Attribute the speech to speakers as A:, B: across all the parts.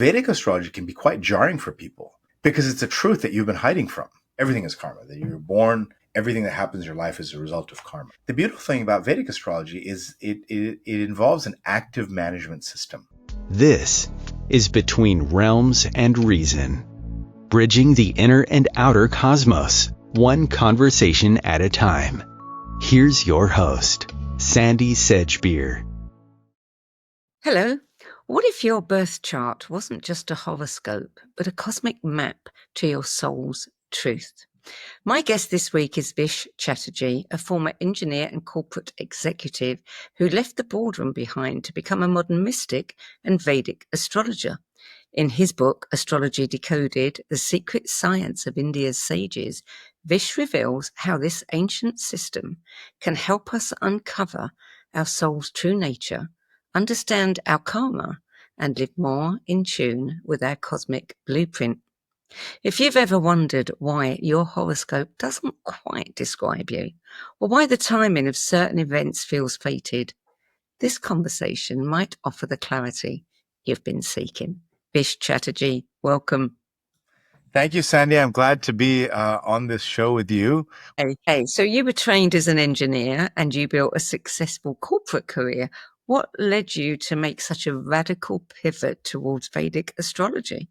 A: Vedic astrology can be quite jarring for people because it's a truth that you've been hiding from. Everything is karma, that you're born, everything that happens in your life is a result of karma. The beautiful thing about Vedic astrology is it involves an active management system.
B: This is Between Realms and Reason, bridging the inner and outer cosmos, one conversation at a time. Here's your host, Sandie Sedgbeer.
C: Hello. What if your birth chart wasn't just a horoscope, but a cosmic map to your soul's truth? My guest this week is Vish Chatterji, a former engineer and corporate executive who left the boardroom behind to become a modern mystic and Vedic astrologer. In his book, Astrology Decoded, The Secret Science of India's Sages, Vish reveals how this ancient system can help us uncover our soul's true nature, understand our karma, and live more in tune with our cosmic blueprint. If you've ever wondered why your horoscope doesn't quite describe you, or why the timing of certain events feels fated, this conversation might offer the clarity you've been seeking. Vish Chatterji, welcome.
A: Thank you, Sandy. I'm glad to be on this show with you.
C: Okay, so you were trained as an engineer and you built a successful corporate career. What led you to make such a radical pivot towards Vedic astrology?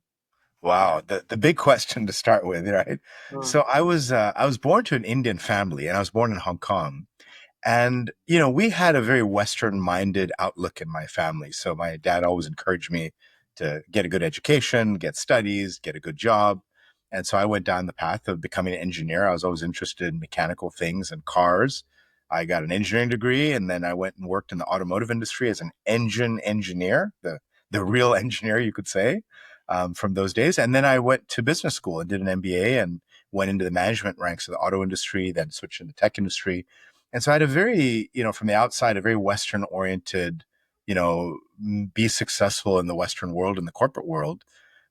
A: Wow, the big question to start with, right? So I was born to an Indian family, and I was born in Hong Kong. And, we had a very Western-minded outlook in my family. So my dad always encouraged me to get a good education, get studies, get a good job. And so I went down the path of becoming an engineer. I was always interested in mechanical things and cars. I got an engineering degree, and then I went and worked in the automotive industry as an engine engineer, the real engineer, you could say, from those days. And then I went to business school and did an MBA and went into the management ranks of the auto industry, then switched into the tech industry. And so I had a very, from the outside, a very Western oriented, be successful in the Western world, in the corporate world.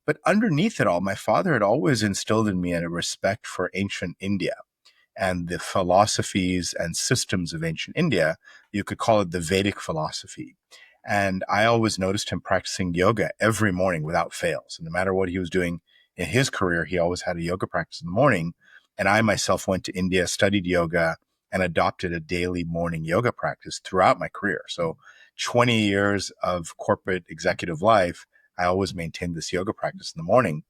A: But underneath it all, my father had always instilled in me a respect for ancient India and the philosophies and systems of ancient India. You could call it the Vedic philosophy. And I always noticed him practicing yoga every morning without fail. So no matter what he was doing in his career, he always had a yoga practice in the morning. And I myself went to India, studied yoga, and adopted a daily morning yoga practice throughout my career. So 20 years of corporate executive life, I always maintained this yoga practice in the morning.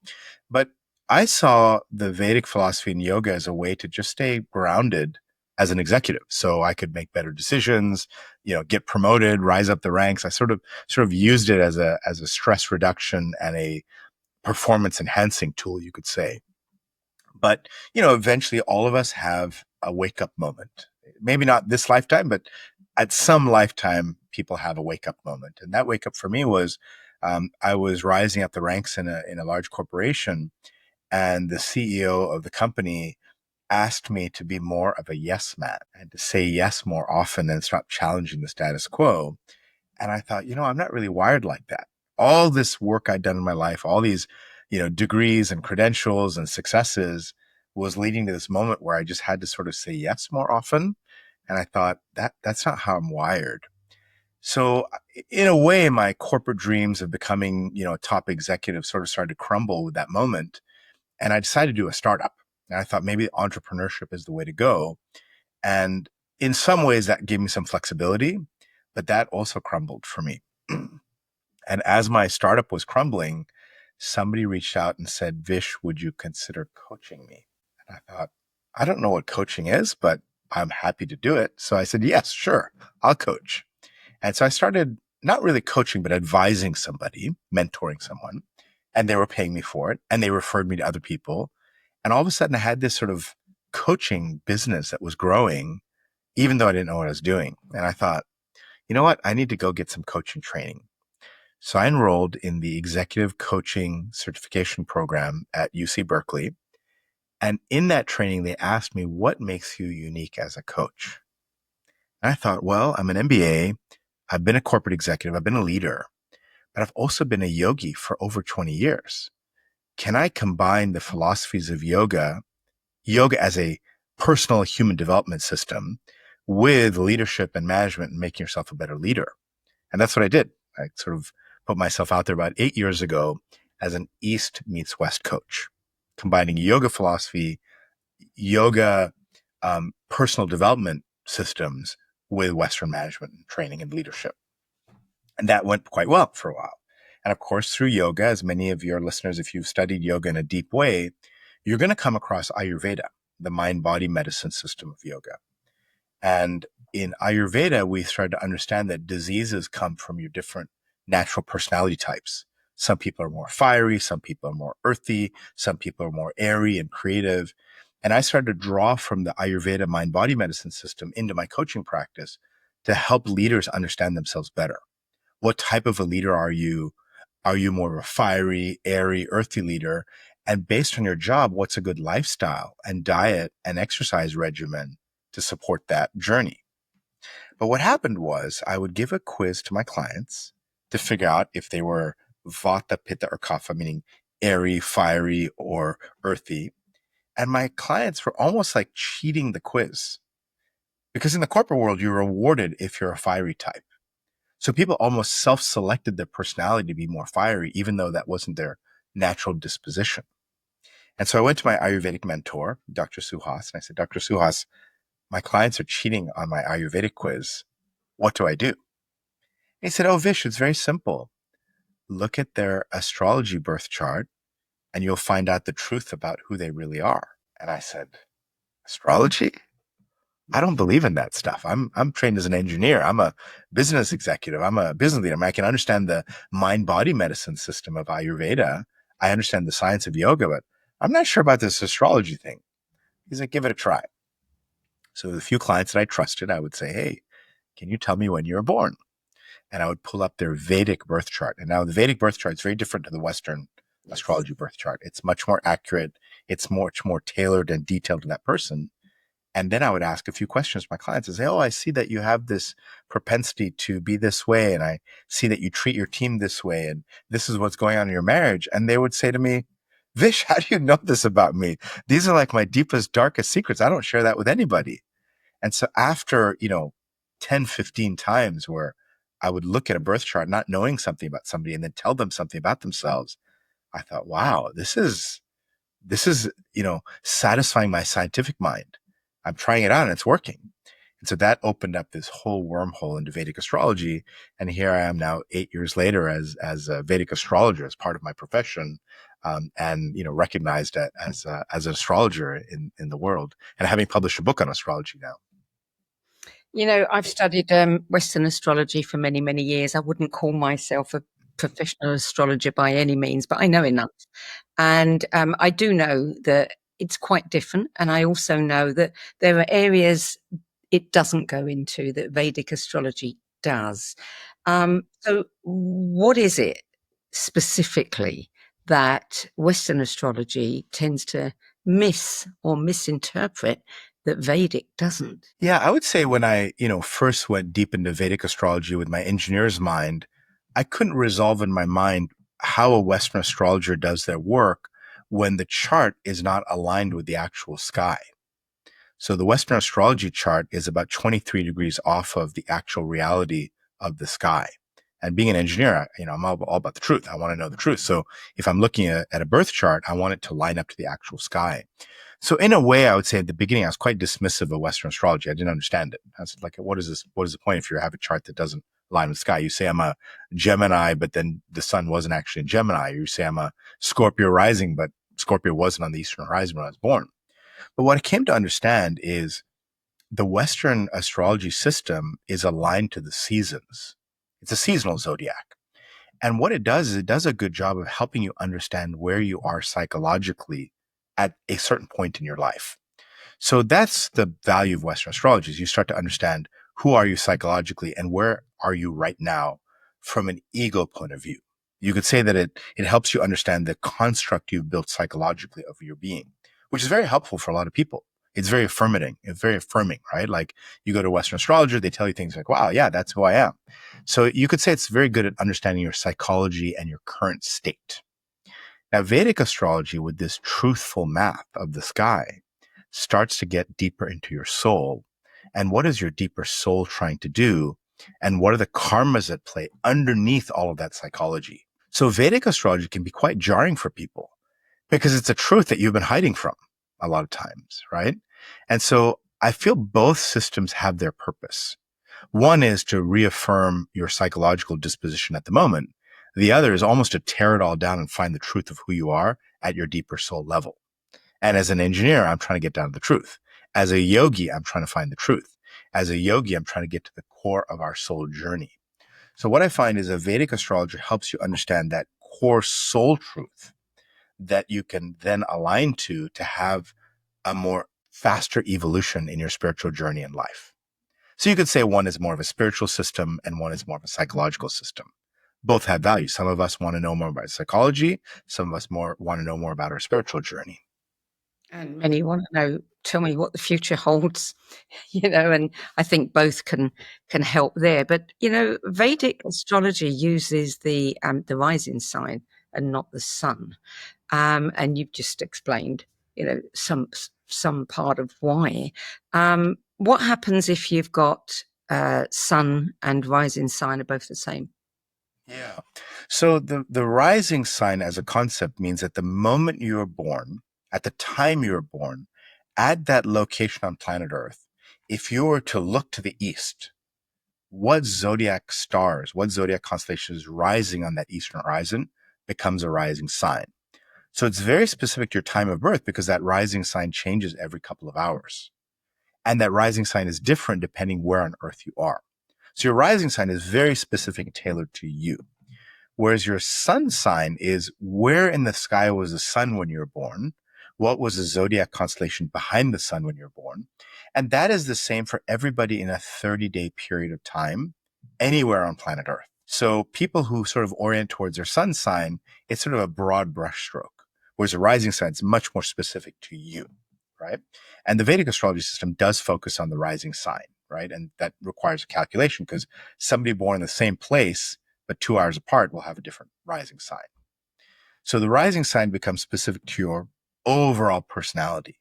A: But I saw the Vedic philosophy and yoga as a way to just stay grounded as an executive. So I could make better decisions, get promoted, rise up the ranks. I sort of used it as a stress reduction and a performance enhancing tool, you could say. But, eventually all of us have a wake up moment. Maybe not this lifetime, but at some lifetime, people have a wake up moment. And that wake up for me was, I was rising up the ranks in a large corporation, and the CEO of the company asked me to be more of a yes man and to say yes more often and stop challenging the status quo. And I thought, I'm not really wired like that. All this work I'd done in my life, all these, degrees and credentials and successes was leading to this moment where I just had to sort of say yes more often. And I thought that's not how I'm wired. So in a way, my corporate dreams of becoming, a top executive sort of started to crumble with that moment. And I decided to do a startup. And I thought maybe entrepreneurship is the way to go. And in some ways that gave me some flexibility, but that also crumbled for me. And as my startup was crumbling, somebody reached out and said, Vish, would you consider coaching me? And I thought, I don't know what coaching is, but I'm happy to do it. So I said, yes, sure, I'll coach. And so I started not really coaching, but advising somebody, mentoring someone, and they were paying me for it. And they referred me to other people. And all of a sudden I had this sort of coaching business that was growing, even though I didn't know what I was doing. And I thought, you know what? I need to go get some coaching training. So I enrolled in the executive coaching certification program at UC Berkeley. And in that training, they asked me, what makes you unique as a coach? And I thought, well, I'm an MBA. I've been a corporate executive. I've been a leader, but I've also been a yogi for over 20 years. Can I combine the philosophies of yoga as a personal human development system with leadership and management and making yourself a better leader? And that's what I did. I sort of put myself out there about 8 years ago as an East meets West coach, combining yoga philosophy, yoga, personal development systems with Western management and training and leadership. And that went quite well for a while. And of course, through yoga, as many of your listeners, if you've studied yoga in a deep way, you're going to come across Ayurveda, the mind-body medicine system of yoga. And in Ayurveda, we started to understand that diseases come from your different natural personality types. Some people are more fiery, some people are more earthy, some people are more airy and creative. And I started to draw from the Ayurveda mind-body medicine system into my coaching practice to help leaders understand themselves better. What type of a leader are you? Are you more of a fiery, airy, earthy leader? And based on your job, what's a good lifestyle and diet and exercise regimen to support that journey? But what happened was I would give a quiz to my clients to figure out if they were Vata, Pitta, or Kapha, meaning airy, fiery, or earthy. And my clients were almost like cheating the quiz. Because in the corporate world, you're rewarded if you're a fiery type. So people almost self-selected their personality to be more fiery, even though that wasn't their natural disposition. And so I went to my Ayurvedic mentor, Dr. Suhas, and I said, Dr. Suhas, my clients are cheating on my Ayurvedic quiz. What do I do? And he said, oh, Vish, it's very simple. Look at their astrology birth chart and you'll find out the truth about who they really are. And I said, astrology? I don't believe in that stuff. I'm trained as an engineer. I'm a business executive. I'm a business leader. I can understand the mind-body medicine system of Ayurveda. I understand the science of yoga, but I'm not sure about this astrology thing. He's like, give it a try. So with a few clients that I trusted, I would say, hey, can you tell me when you were born? And I would pull up their Vedic birth chart. And now the Vedic birth chart is very different to the Western astrology birth chart. It's much more accurate. It's much more tailored and detailed to that person. And then I would ask a few questions to my clients and say, oh, I see that you have this propensity to be this way. And I see that you treat your team this way. And this is what's going on in your marriage. And they would say to me, Vish, how do you know this about me? These are like my deepest, darkest secrets. I don't share that with anybody. And so after, 10, 15 times where I would look at a birth chart, not knowing something about somebody and then tell them something about themselves, I thought, wow, this is, satisfying my scientific mind. I'm trying it out and it's working. And so that opened up this whole wormhole into Vedic astrology. And here I am now 8 years later as a Vedic astrologer, as part of my profession, and, recognized as an astrologer in the world, and having published a book on astrology now.
C: I've studied Western astrology for many, many years. I wouldn't call myself a professional astrologer by any means, but I know enough. And I do know that it's quite different. And I also know that there are areas it doesn't go into that Vedic astrology does. So what is it specifically that Western astrology tends to miss or misinterpret that Vedic doesn't?
A: Yeah, I would say when I, first went deep into Vedic astrology with my engineer's mind, I couldn't resolve in my mind how a Western astrologer does their work when the chart is not aligned with the actual sky. So the Western astrology chart is about 23 degrees off of the actual reality of the sky. And being an engineer, I'm all about the truth. I want to know the truth. So if I'm looking at a birth chart, I want it to line up to the actual sky. So in a way, I would say at the beginning, I was quite dismissive of Western astrology. I didn't understand it. I was like, what is this? What is the point if you have a chart that doesn't align with the sky? You say I'm a Gemini, but then the sun wasn't actually in Gemini. You say I'm a Scorpio rising, but Scorpio wasn't on the eastern horizon when I was born. But what I came to understand is the Western astrology system is aligned to the seasons. It's a seasonal zodiac. And what it does is it does a good job of helping you understand where you are psychologically at a certain point in your life. So that's the value of Western astrology, is you start to understand who are you psychologically and where are you right now from an ego point of view. You could say that it helps you understand the construct you've built psychologically of your being, which is very helpful for a lot of people. It's very affirming. It's very affirming, right? Like you go to a Western astrologer, they tell you things like, wow, yeah, that's who I am. So you could say it's very good at understanding your psychology and your current state. Now, Vedic astrology, with this truthful map of the sky, starts to get deeper into your soul. And what is your deeper soul trying to do? and what are the karmas at play underneath all of that psychology. So Vedic astrology can be quite jarring for people because it's a truth that you've been hiding from a lot of times, right? And so I feel both systems have their purpose. One is to reaffirm your psychological disposition at the moment. The other is almost to tear it all down and find the truth of who you are at your deeper soul level. And as an engineer, I'm trying to get down to the truth. As a yogi, I'm trying to find the truth. As a yogi, I'm trying to get to the core of our soul journey. So what I find is a Vedic astrologer helps you understand that core soul truth that you can then align to have a more faster evolution in your spiritual journey in life. So you could say one is more of a spiritual system and one is more of a psychological system. Both have value. Some of us want to know more about psychology. Some of us want to know more about our spiritual journey.
C: And many want to know, tell me what the future holds, and I think both can help there. But, Vedic astrology uses the rising sign and not the sun. And you've just explained, some part of why. What happens if you've got sun and rising sign are both the same?
A: Yeah. So the rising sign as a concept means at the moment you were born, at the time you were born, at that location on planet Earth, if you were to look to the east, what zodiac stars, what zodiac constellation is rising on that eastern horizon becomes a rising sign. So it's very specific to your time of birth because that rising sign changes every couple of hours. And that rising sign is different depending where on Earth you are. So your rising sign is very specific and tailored to you. Whereas your sun sign is where in the sky was the sun when you were born? What was the zodiac constellation behind the sun when you're born? And that is the same for everybody in a 30-day period of time, anywhere on planet Earth. So people who sort of orient towards their sun sign, it's sort of a broad brushstroke, whereas a rising sign is much more specific to you, right? And the Vedic astrology system does focus on the rising sign, right? And that requires a calculation because somebody born in the same place but 2 hours apart will have a different rising sign. So the rising sign becomes specific to your overall personality.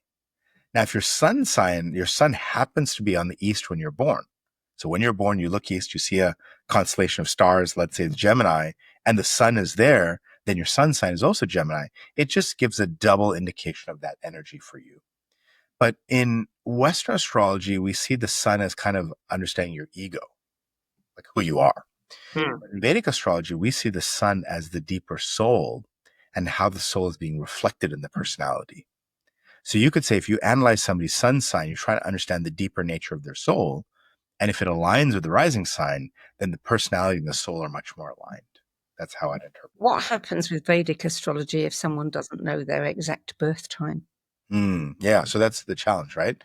A: Now, if your sun sign, your sun happens to be on the east when you're born. So when you're born, you look east, you see a constellation of stars, let's say the Gemini, and the sun is there, then your sun sign is also Gemini. It just gives a double indication of that energy for you. But in Western astrology, we see the sun as kind of understanding your ego, like who you are. In Vedic astrology, we see the sun as the deeper soul and how the soul is being reflected in the personality. So you could say if you analyze somebody's sun sign, you try to understand the deeper nature of their soul. And if it aligns with the rising sign, then the personality and the soul are much more aligned. That's how I'd interpret it.
C: What happens with Vedic astrology if someone doesn't know their exact birth time?
A: Yeah, so that's the challenge, right?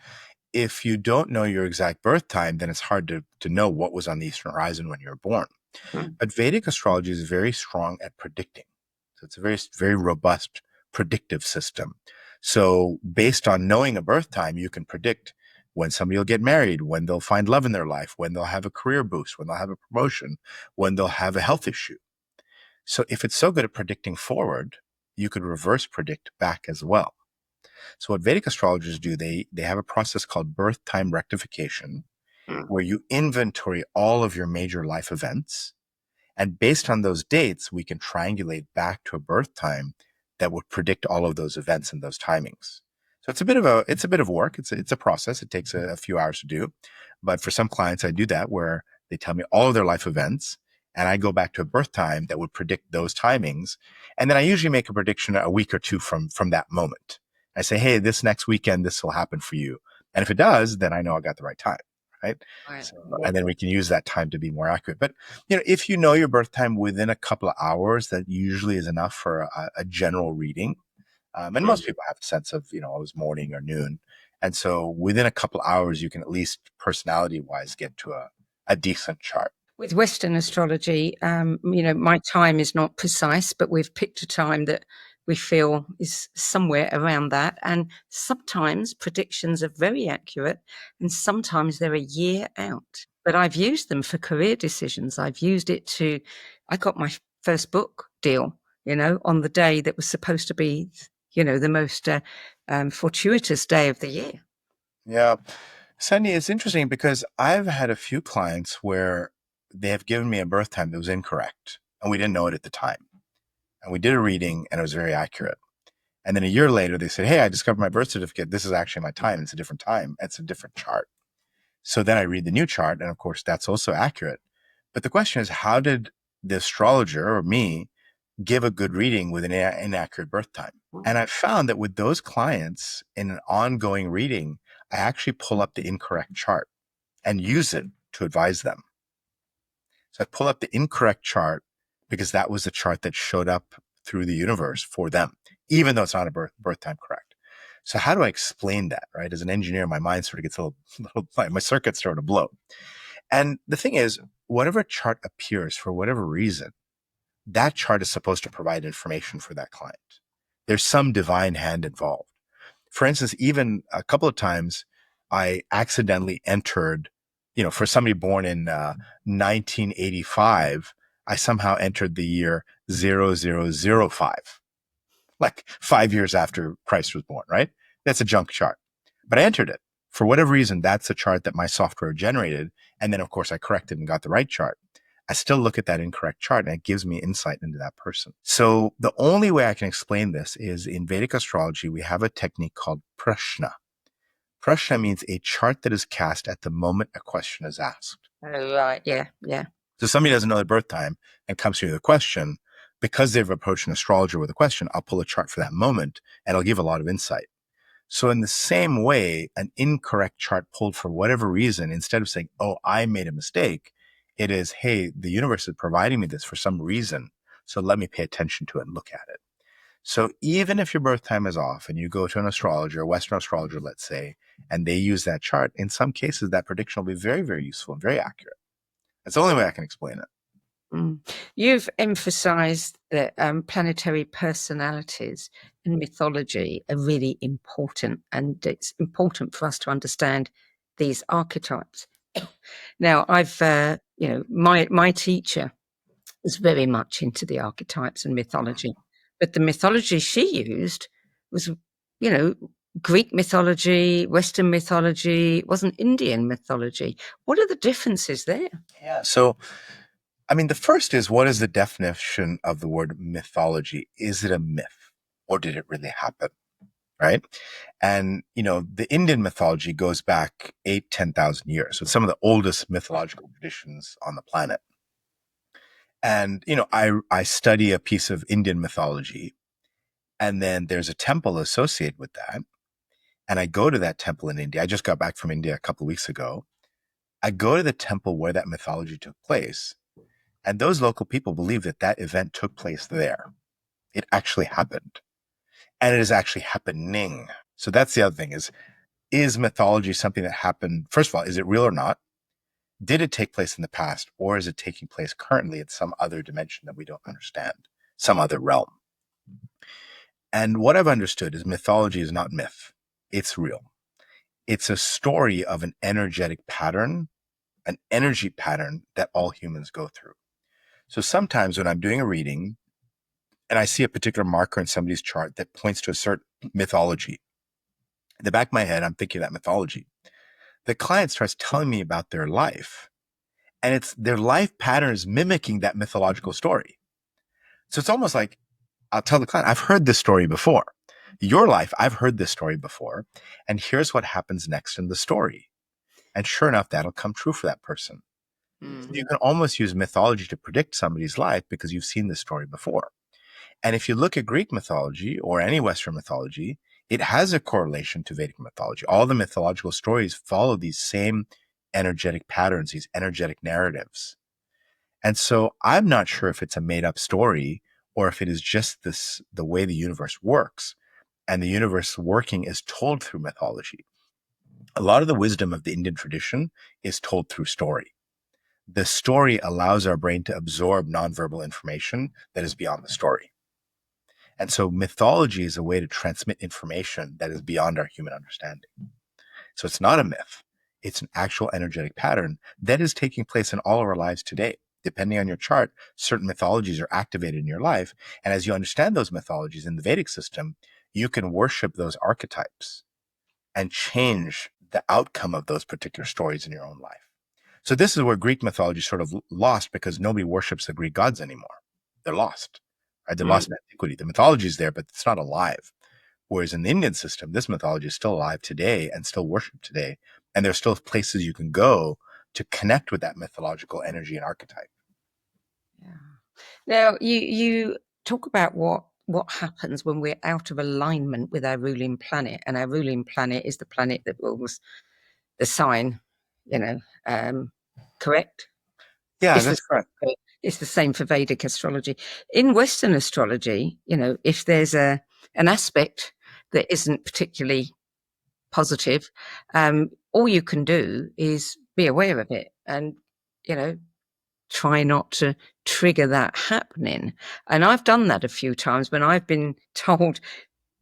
A: If you don't know your exact birth time, then it's hard to know what was on the eastern horizon when you were born. But Vedic astrology is very strong at predicting. So it's a very, very robust predictive system. So based on knowing a birth time, you can predict when somebody will get married, when they'll find love in their life, when they'll have a career boost, when they'll have a promotion, when they'll have a health issue. So if it's so good at predicting forward, you could reverse predict back as well. So what Vedic astrologers do, they have a process called birth time rectification, where you inventory all of your major life events. And based on those dates, we can triangulate back to a birth time that would predict all of those events and those timings. So it's a bit of work. It's a process. It takes a few hours to do. But for some clients, I do that where they tell me all of their life events and I go back to a birth time that would predict those timings. And then I usually make a prediction a week or two from that moment. I say, hey, this next weekend, this will happen for you. And if it does, then I know I got the right time. Right. So, and then we can use that time to be more accurate. But, if you know your birth time within a couple of hours, that usually is enough for a general reading. And most people have a sense of, it was morning or noon. And so within a couple of hours, you can at least personality wise get to a decent chart.
C: With Western astrology, my time is not precise, but we've picked a time that we feel is somewhere around that. And sometimes predictions are very accurate and sometimes they're a year out. But I've used them for career decisions. I've used it I got my first book deal, on the day that was supposed to be, the most fortuitous day of the year.
A: Yeah. Sandie, it's interesting because I've had a few clients where they have given me a birth time that was incorrect, and we didn't know it at the time. And we did a reading, and it was very accurate. And then a year later, they said, hey, I discovered my birth certificate. This is actually my time. It's a different time. It's a different chart. So then I read the new chart, and of course, that's also accurate. But the question is, how did the astrologer or me give a good reading with an inaccurate birth time? And I found that with those clients in an ongoing reading, I actually pull up the incorrect chart and use it to advise them. So I pull up the incorrect chart because that was the chart that showed up through the universe for them, even though it's not a birth time correct. So how do I explain that, right? As an engineer, my mind sort of gets a little my circuits start to blow. And the thing is, whatever chart appears for whatever reason, that chart is supposed to provide information for that client. There's some divine hand involved. For instance, even a couple of times I accidentally entered, for somebody born in 1985, I somehow entered the year 0005, like 5 years after Christ was born, right? That's a junk chart. But I entered it. For whatever reason, that's a chart that my software generated. And then, of course, I corrected and got the right chart. I still look at that incorrect chart and it gives me insight into that person. So the only way I can explain this is in Vedic astrology, we have a technique called prashna. Prashna means a chart that is cast at the moment a question is asked.
C: Oh, right. Yeah. Yeah.
A: So somebody doesn't know their birth time and comes to me with a question. Because they've approached an astrologer with a question, I'll pull a chart for that moment and it'll give a lot of insight. So in the same way, an incorrect chart pulled for whatever reason, instead of saying, oh, I made a mistake, it is, hey, the universe is providing me this for some reason. So let me pay attention to it and look at it. So even if your birth time is off and you go to an astrologer, a Western astrologer, let's say, and they use that chart, in some cases, that prediction will be very, very useful and very accurate. That's the only way I can explain it.
C: You've emphasized that planetary personalities in mythology are really important, and it's important for us to understand these archetypes. Now, I've, my teacher was very much into the archetypes and mythology, but the mythology she used was, Greek mythology, Western mythology, it wasn't Indian mythology. What are the differences there?
A: Yeah. So, the first is, what is the definition of the word mythology? Is it a myth or did it really happen? Right. And, the Indian mythology goes back 10,000 years. So some of the oldest mythological traditions on the planet. And, I study a piece of Indian mythology, and then there's a temple associated with that. And I go to that temple in India. I just got back from India a couple of weeks ago. I go to the temple where that mythology took place. And those local people believe that that event took place there. It actually happened. And it is actually happening. So that's the other thing is mythology something that happened? First of all, is it real or not? Did it take place in the past, or is it taking place currently in some other dimension that we don't understand, some other realm? And what I've understood is mythology is not myth. It's real. It's a story of an energetic pattern, an energy pattern that all humans go through. So sometimes when I'm doing a reading and I see a particular marker in somebody's chart that points to a certain mythology, in the back of my head, I'm thinking of that mythology. The client starts telling me about their life, and it's their life patterns mimicking that mythological story. So it's almost like I'll tell the client, I've heard this story before. Your life, I've heard this story before, and here's what happens next in the story. And sure enough, that'll come true for that person. So you can almost use mythology to predict somebody's life because you've seen this story before. And if you look at Greek mythology or any Western mythology, it has a correlation to Vedic mythology. All the mythological stories follow these same energetic patterns, these energetic narratives. And so I'm not sure if it's a made up story or if it is just the way the universe works. And the universe working is told through mythology. A lot of the wisdom of the Indian tradition is told through story. The story allows our brain to absorb nonverbal information that is beyond the story. And so mythology is a way to transmit information that is beyond our human understanding. So it's not a myth. It's an actual energetic pattern that is taking place in all of our lives today. Depending on your chart, certain mythologies are activated in your life. And as you understand those mythologies in the Vedic system, you can worship those archetypes and change the outcome of those particular stories in your own life. So this is where Greek mythology sort of lost, because nobody worships the Greek gods anymore. They're lost, right? They're lost in antiquity. The mythology is there, but it's not alive. Whereas in the Indian system, this mythology is still alive today and still worshipped today. And there's still places you can go to connect with that mythological energy and archetype.
C: Yeah. Now, you talk about what happens when we're out of alignment with our ruling planet, and our ruling planet is the planet that rules the sign, correct?
A: Yeah,
C: It's
A: that's correct.
C: it's the same for Vedic astrology. In Western astrology, if there's an aspect that isn't particularly positive, all you can do is be aware of it and, try not to trigger that happening. And I've done that a few times when I've been told,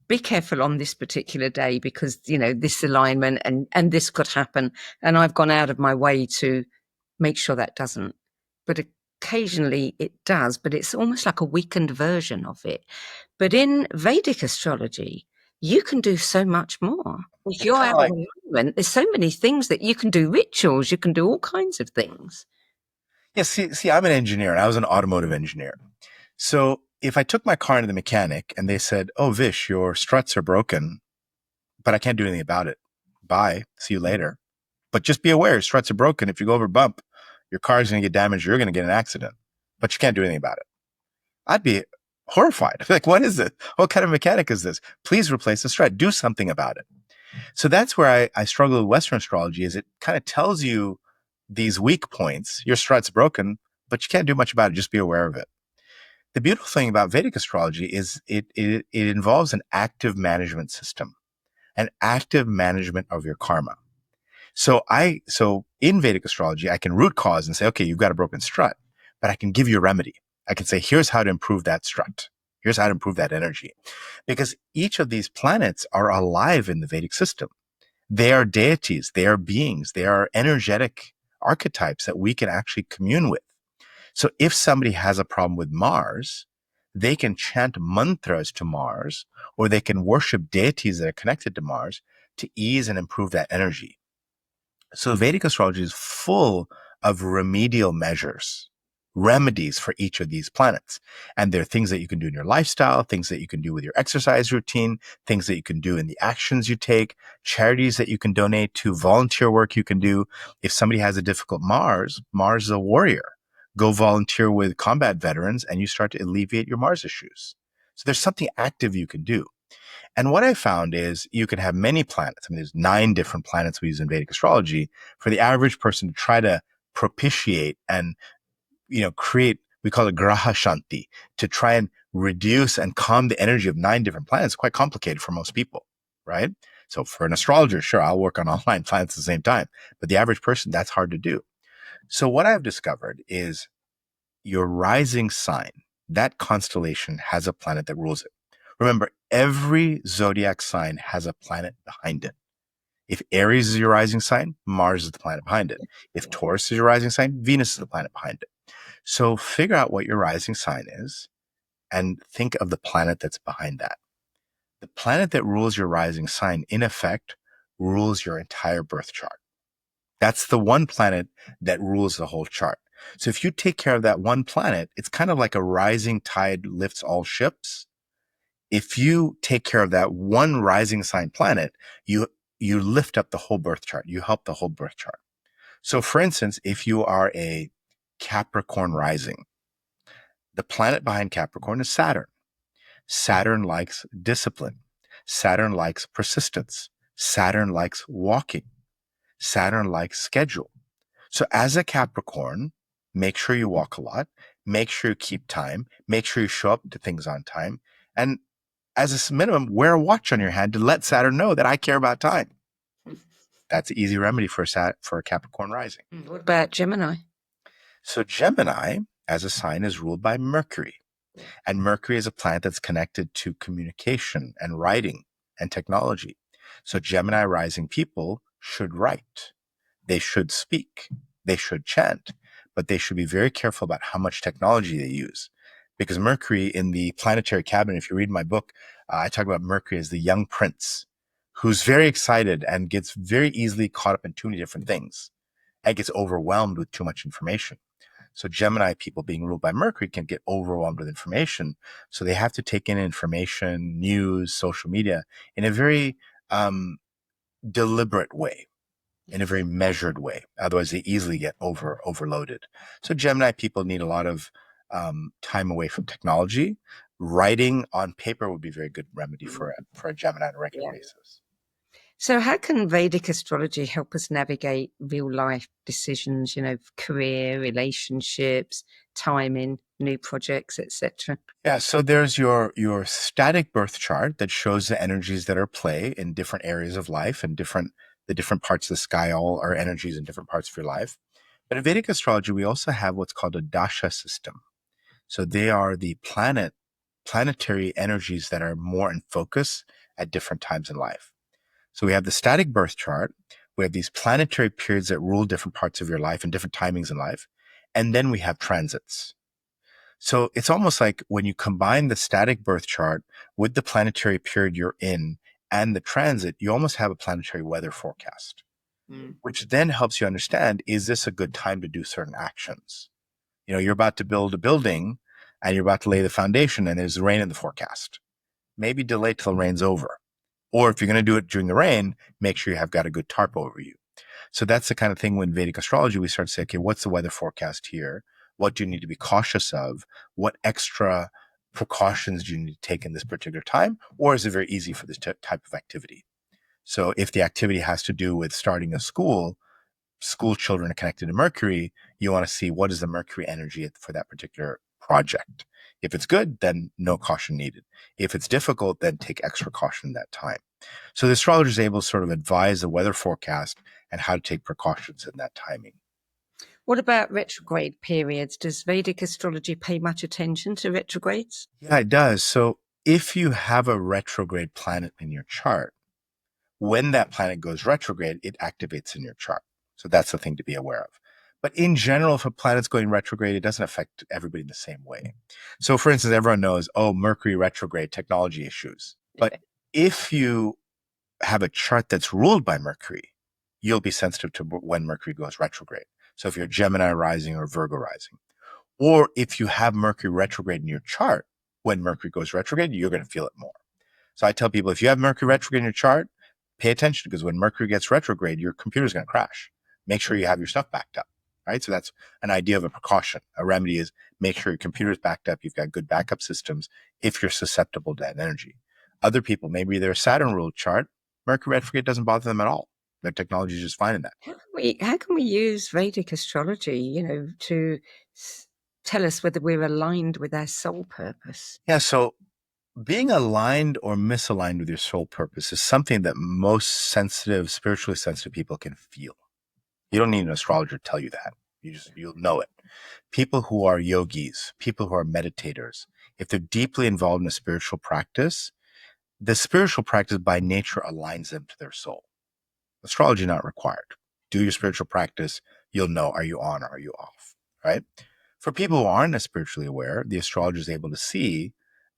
C: be careful on this particular day because, this alignment and this could happen. And I've gone out of my way to make sure that doesn't. But occasionally it does, but it's almost like a weakened version of it. But in Vedic astrology, you can do so much more. If
A: It's
C: you're
A: kind
C: out
A: of
C: of
A: like,
C: alignment, there's so many things that you can do, rituals, you can do all kinds of things.
A: yeah, see, I'm an engineer and I was an automotive engineer. So if I took my car into the mechanic and they said, oh, Vish, your struts are broken, but I can't do anything about it. Bye. See you later. But just be aware, your struts are broken. If you go over a bump, your car is going to get damaged. You're going to get an accident, but you can't do anything about it. I'd be horrified. Like, what is it? What kind of mechanic is this? Please replace the strut. Do something about it. So that's where I struggle with Western astrology, is it kind of tells you these weak points. Your strut's broken, but you can't do much about it. Just be aware of it. The beautiful thing about Vedic astrology is it involves an active management system, an active management of your karma. So in Vedic astrology, I can root cause and say, okay, you've got a broken strut, but I can give you a remedy. I can say, here's how to improve that strut. Here's how to improve that energy. Because each of these planets are alive in the Vedic system. They are deities. They are beings. They are energetic archetypes that we can actually commune with. So if somebody has a problem with Mars, they can chant mantras to Mars, or they can worship deities that are connected to Mars to ease and improve that energy. So Vedic astrology is full of remedial measures, remedies for each of these planets. And there are things that you can do in your lifestyle, things that you can do with your exercise routine, things that you can do in the actions you take, charities that you can donate to, volunteer work you can do. If somebody has a difficult Mars, Mars is a warrior. Go volunteer with combat veterans and you start to alleviate your Mars issues. So there's something active you can do. And what I found is you can have many planets. I mean, there's 9 different planets we use in Vedic astrology. For the average person to try to propitiate and, create, we call it graha shanti, to try and reduce and calm the energy of 9 different planets is quite complicated for most people, right? So for an astrologer, sure, I'll work on all 9 planets at the same time. But the average person, that's hard to do. So what I've discovered is your rising sign, that constellation has a planet that rules it. Remember, every zodiac sign has a planet behind it. If Aries is your rising sign, Mars is the planet behind it. If Taurus is your rising sign, Venus is the planet behind it. So figure out what your rising sign is and think of the planet that's behind that. The planet that rules your rising sign, in effect, rules your entire birth chart. That's the one planet that rules the whole chart. So if you take care of that one planet, it's kind of like a rising tide lifts all ships. If you take care of that one rising sign planet, you lift up the whole birth chart. You help the whole birth chart. So for instance, if you are a Capricorn rising, the planet behind Capricorn is Saturn. Saturn likes discipline. Saturn likes persistence. Saturn likes walking. Saturn likes schedule. So as a Capricorn, make sure you walk a lot, make sure you keep time, make sure you show up to things on time. And as a minimum, wear a watch on your hand to let Saturn know that I care about time. That's an easy remedy for a Capricorn rising.
C: What about Gemini?
A: So Gemini, as a sign, is ruled by Mercury. And Mercury is a planet that's connected to communication and writing and technology. So Gemini rising people should write. They should speak. They should chant. But they should be very careful about how much technology they use. Because Mercury in the Planetary cabinet, if you read my book, I talk about Mercury as the young prince who's very excited and gets very easily caught up in too many different things. and gets overwhelmed with too much information. So Gemini people being ruled by Mercury can get overwhelmed with information. So they have to take in information, news, social media in a very deliberate way, in a very measured way. Otherwise, they easily get overloaded. So Gemini people need a lot of time away from technology. Writing on paper would be a very good remedy for a Gemini on a regular basis.
C: So how can Vedic astrology help us navigate real life decisions, career, relationships, timing, new projects, etc.?
A: Yeah, so there's your static birth chart that shows the energies that are play in different areas of life and the different parts of the sky. All are energies in different parts of your life. But in Vedic astrology, we also have what's called a dasha system. So they are the planetary energies that are more in focus at different times in life. So we have the static birth chart. We have these planetary periods that rule different parts of your life and different timings in life. And then we have transits. So it's almost like when you combine the static birth chart with the planetary period you're in and the transit, you almost have a planetary weather forecast, which then helps you understand, is this a good time to do certain actions? You're about to build a building and you're about to lay the foundation and there's rain in the forecast. Maybe delay till the rain's over. Or if you're going to do it during the rain, make sure you have got a good tarp over you. So that's the kind of thing when Vedic astrology, we start to say, okay, what's the weather forecast here? What do you need to be cautious of? What extra precautions do you need to take in this particular time? Or is it very easy for this type of activity? So if the activity has to do with starting a school children are connected to Mercury, you want to see what is the Mercury energy for that particular project. If it's good, then no caution needed. If it's difficult, then take extra caution in that time. So the astrologer is able to sort of advise the weather forecast and how to take precautions in that timing.
C: What about retrograde periods? Does Vedic astrology pay much attention to retrogrades?
A: Yeah, it does. So if you have a retrograde planet in your chart, when that planet goes retrograde, it activates in your chart. So that's the thing to be aware of. But in general, if a planet's going retrograde, it doesn't affect everybody in the same way. So for instance, everyone knows, Mercury retrograde, technology issues. But if you have a chart that's ruled by Mercury, you'll be sensitive to when Mercury goes retrograde. So if you're Gemini rising or Virgo rising, or if you have Mercury retrograde in your chart, when Mercury goes retrograde, you're going to feel it more. So I tell people, if you have Mercury retrograde in your chart, pay attention, because when Mercury gets retrograde, your computer's going to crash. Make sure you have your stuff backed up, right? So that's an idea of a precaution. A remedy is make sure your computer's backed up. You've got good backup systems if you're susceptible to that energy. Other people, maybe they're a Saturn ruled chart, Mercury retrograde doesn't bother them at all. Their technology is just fine in that.
C: How can we use Vedic astrology, to tell us whether we're aligned with our soul purpose?
A: Yeah, so being aligned or misaligned with your soul purpose is something that most spiritually sensitive people can feel. You don't need an astrologer to tell you that. You'll know it. People who are yogis, people who are meditators, if they're deeply involved in a spiritual practice, the spiritual practice by nature aligns them to their soul. Astrology not required. Do your spiritual practice. You'll know, are you on or are you off, right? For people who aren't as spiritually aware, the astrologer is able to see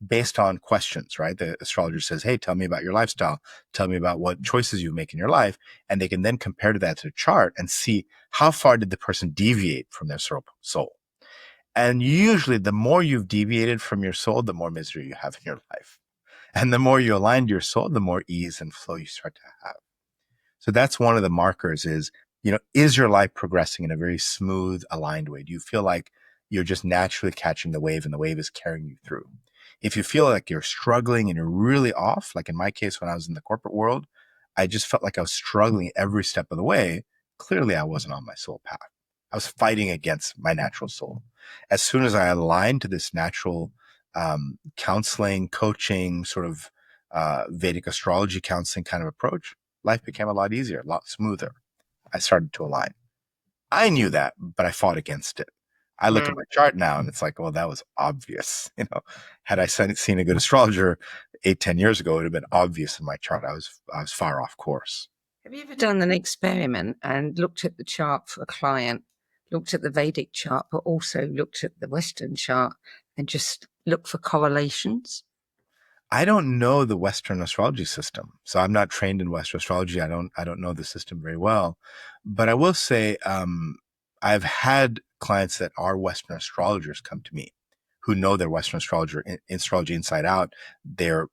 A: based on questions, right? The astrologer says, hey, tell me about your lifestyle. Tell me about what choices you make in your life. And they can then compare that to the chart and see how far did the person deviate from their soul. And usually the more you've deviated from your soul, the more misery you have in your life. And the more you align to your soul, the more ease and flow you start to have. So that's one of the markers is, is your life progressing in a very smooth, aligned way? Do you feel like you're just naturally catching the wave and the wave is carrying you through? If you feel like you're struggling and you're really off, like in my case, when I was in the corporate world, I just felt like I was struggling every step of the way. Clearly, I wasn't on my soul path. I was fighting against my natural soul. As soon as I aligned to this natural counseling, coaching, sort of Vedic astrology counseling kind of approach, life became a lot easier, a lot smoother. I started to align. I knew that, but I fought against it. I look at my chart now and it's like, well, that was obvious. Had I seen a good astrologer 8-10 years ago, it would have been obvious in my chart. I was far off course.
C: Have you ever done an experiment and looked at the chart for a client, looked at the Vedic chart, but also looked at the Western chart and just looked for correlations?
A: I don't know the Western astrology system, so I'm not trained in Western astrology. I don't know the system very well, but I will say I've had clients that are Western astrologers come to me, who know their Western astrology inside out. They are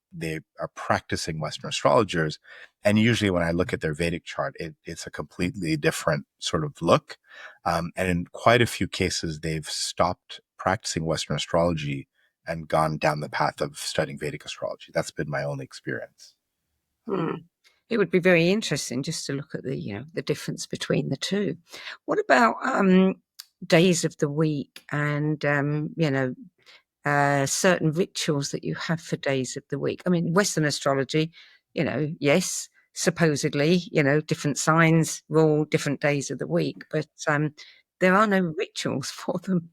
A: practicing Western astrologers, and usually when I look at their Vedic chart, it's a completely different sort of look. And in quite a few cases, they've stopped practicing Western astrology and gone down the path of studying Vedic astrology. That's been my only experience.
C: It would be very interesting just to look at the difference between the two. What about days of the week and certain rituals that you have for days of the week? I mean, Western astrology, yes, supposedly, different signs rule different days of the week, but there are no rituals for them.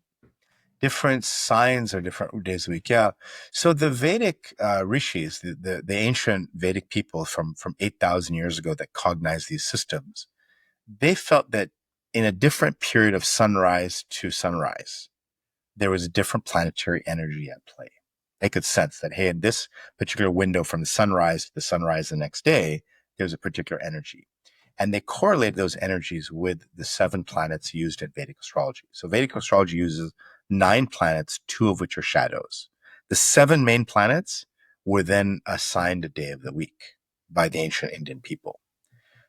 A: Different signs or different days of the week. Yeah. So the Vedic rishis, the ancient Vedic people from 8,000 years ago that cognized these systems, they felt that in a different period of sunrise to sunrise, there was a different planetary energy at play. They could sense that, hey, in this particular window from the sunrise to the sunrise the next day, there's a particular energy. And they correlated those energies with the 7 planets used in Vedic astrology. So Vedic astrology uses 9 planets, 2 of which are shadows. The 7 main planets were then assigned a day of the week by the ancient Indian people.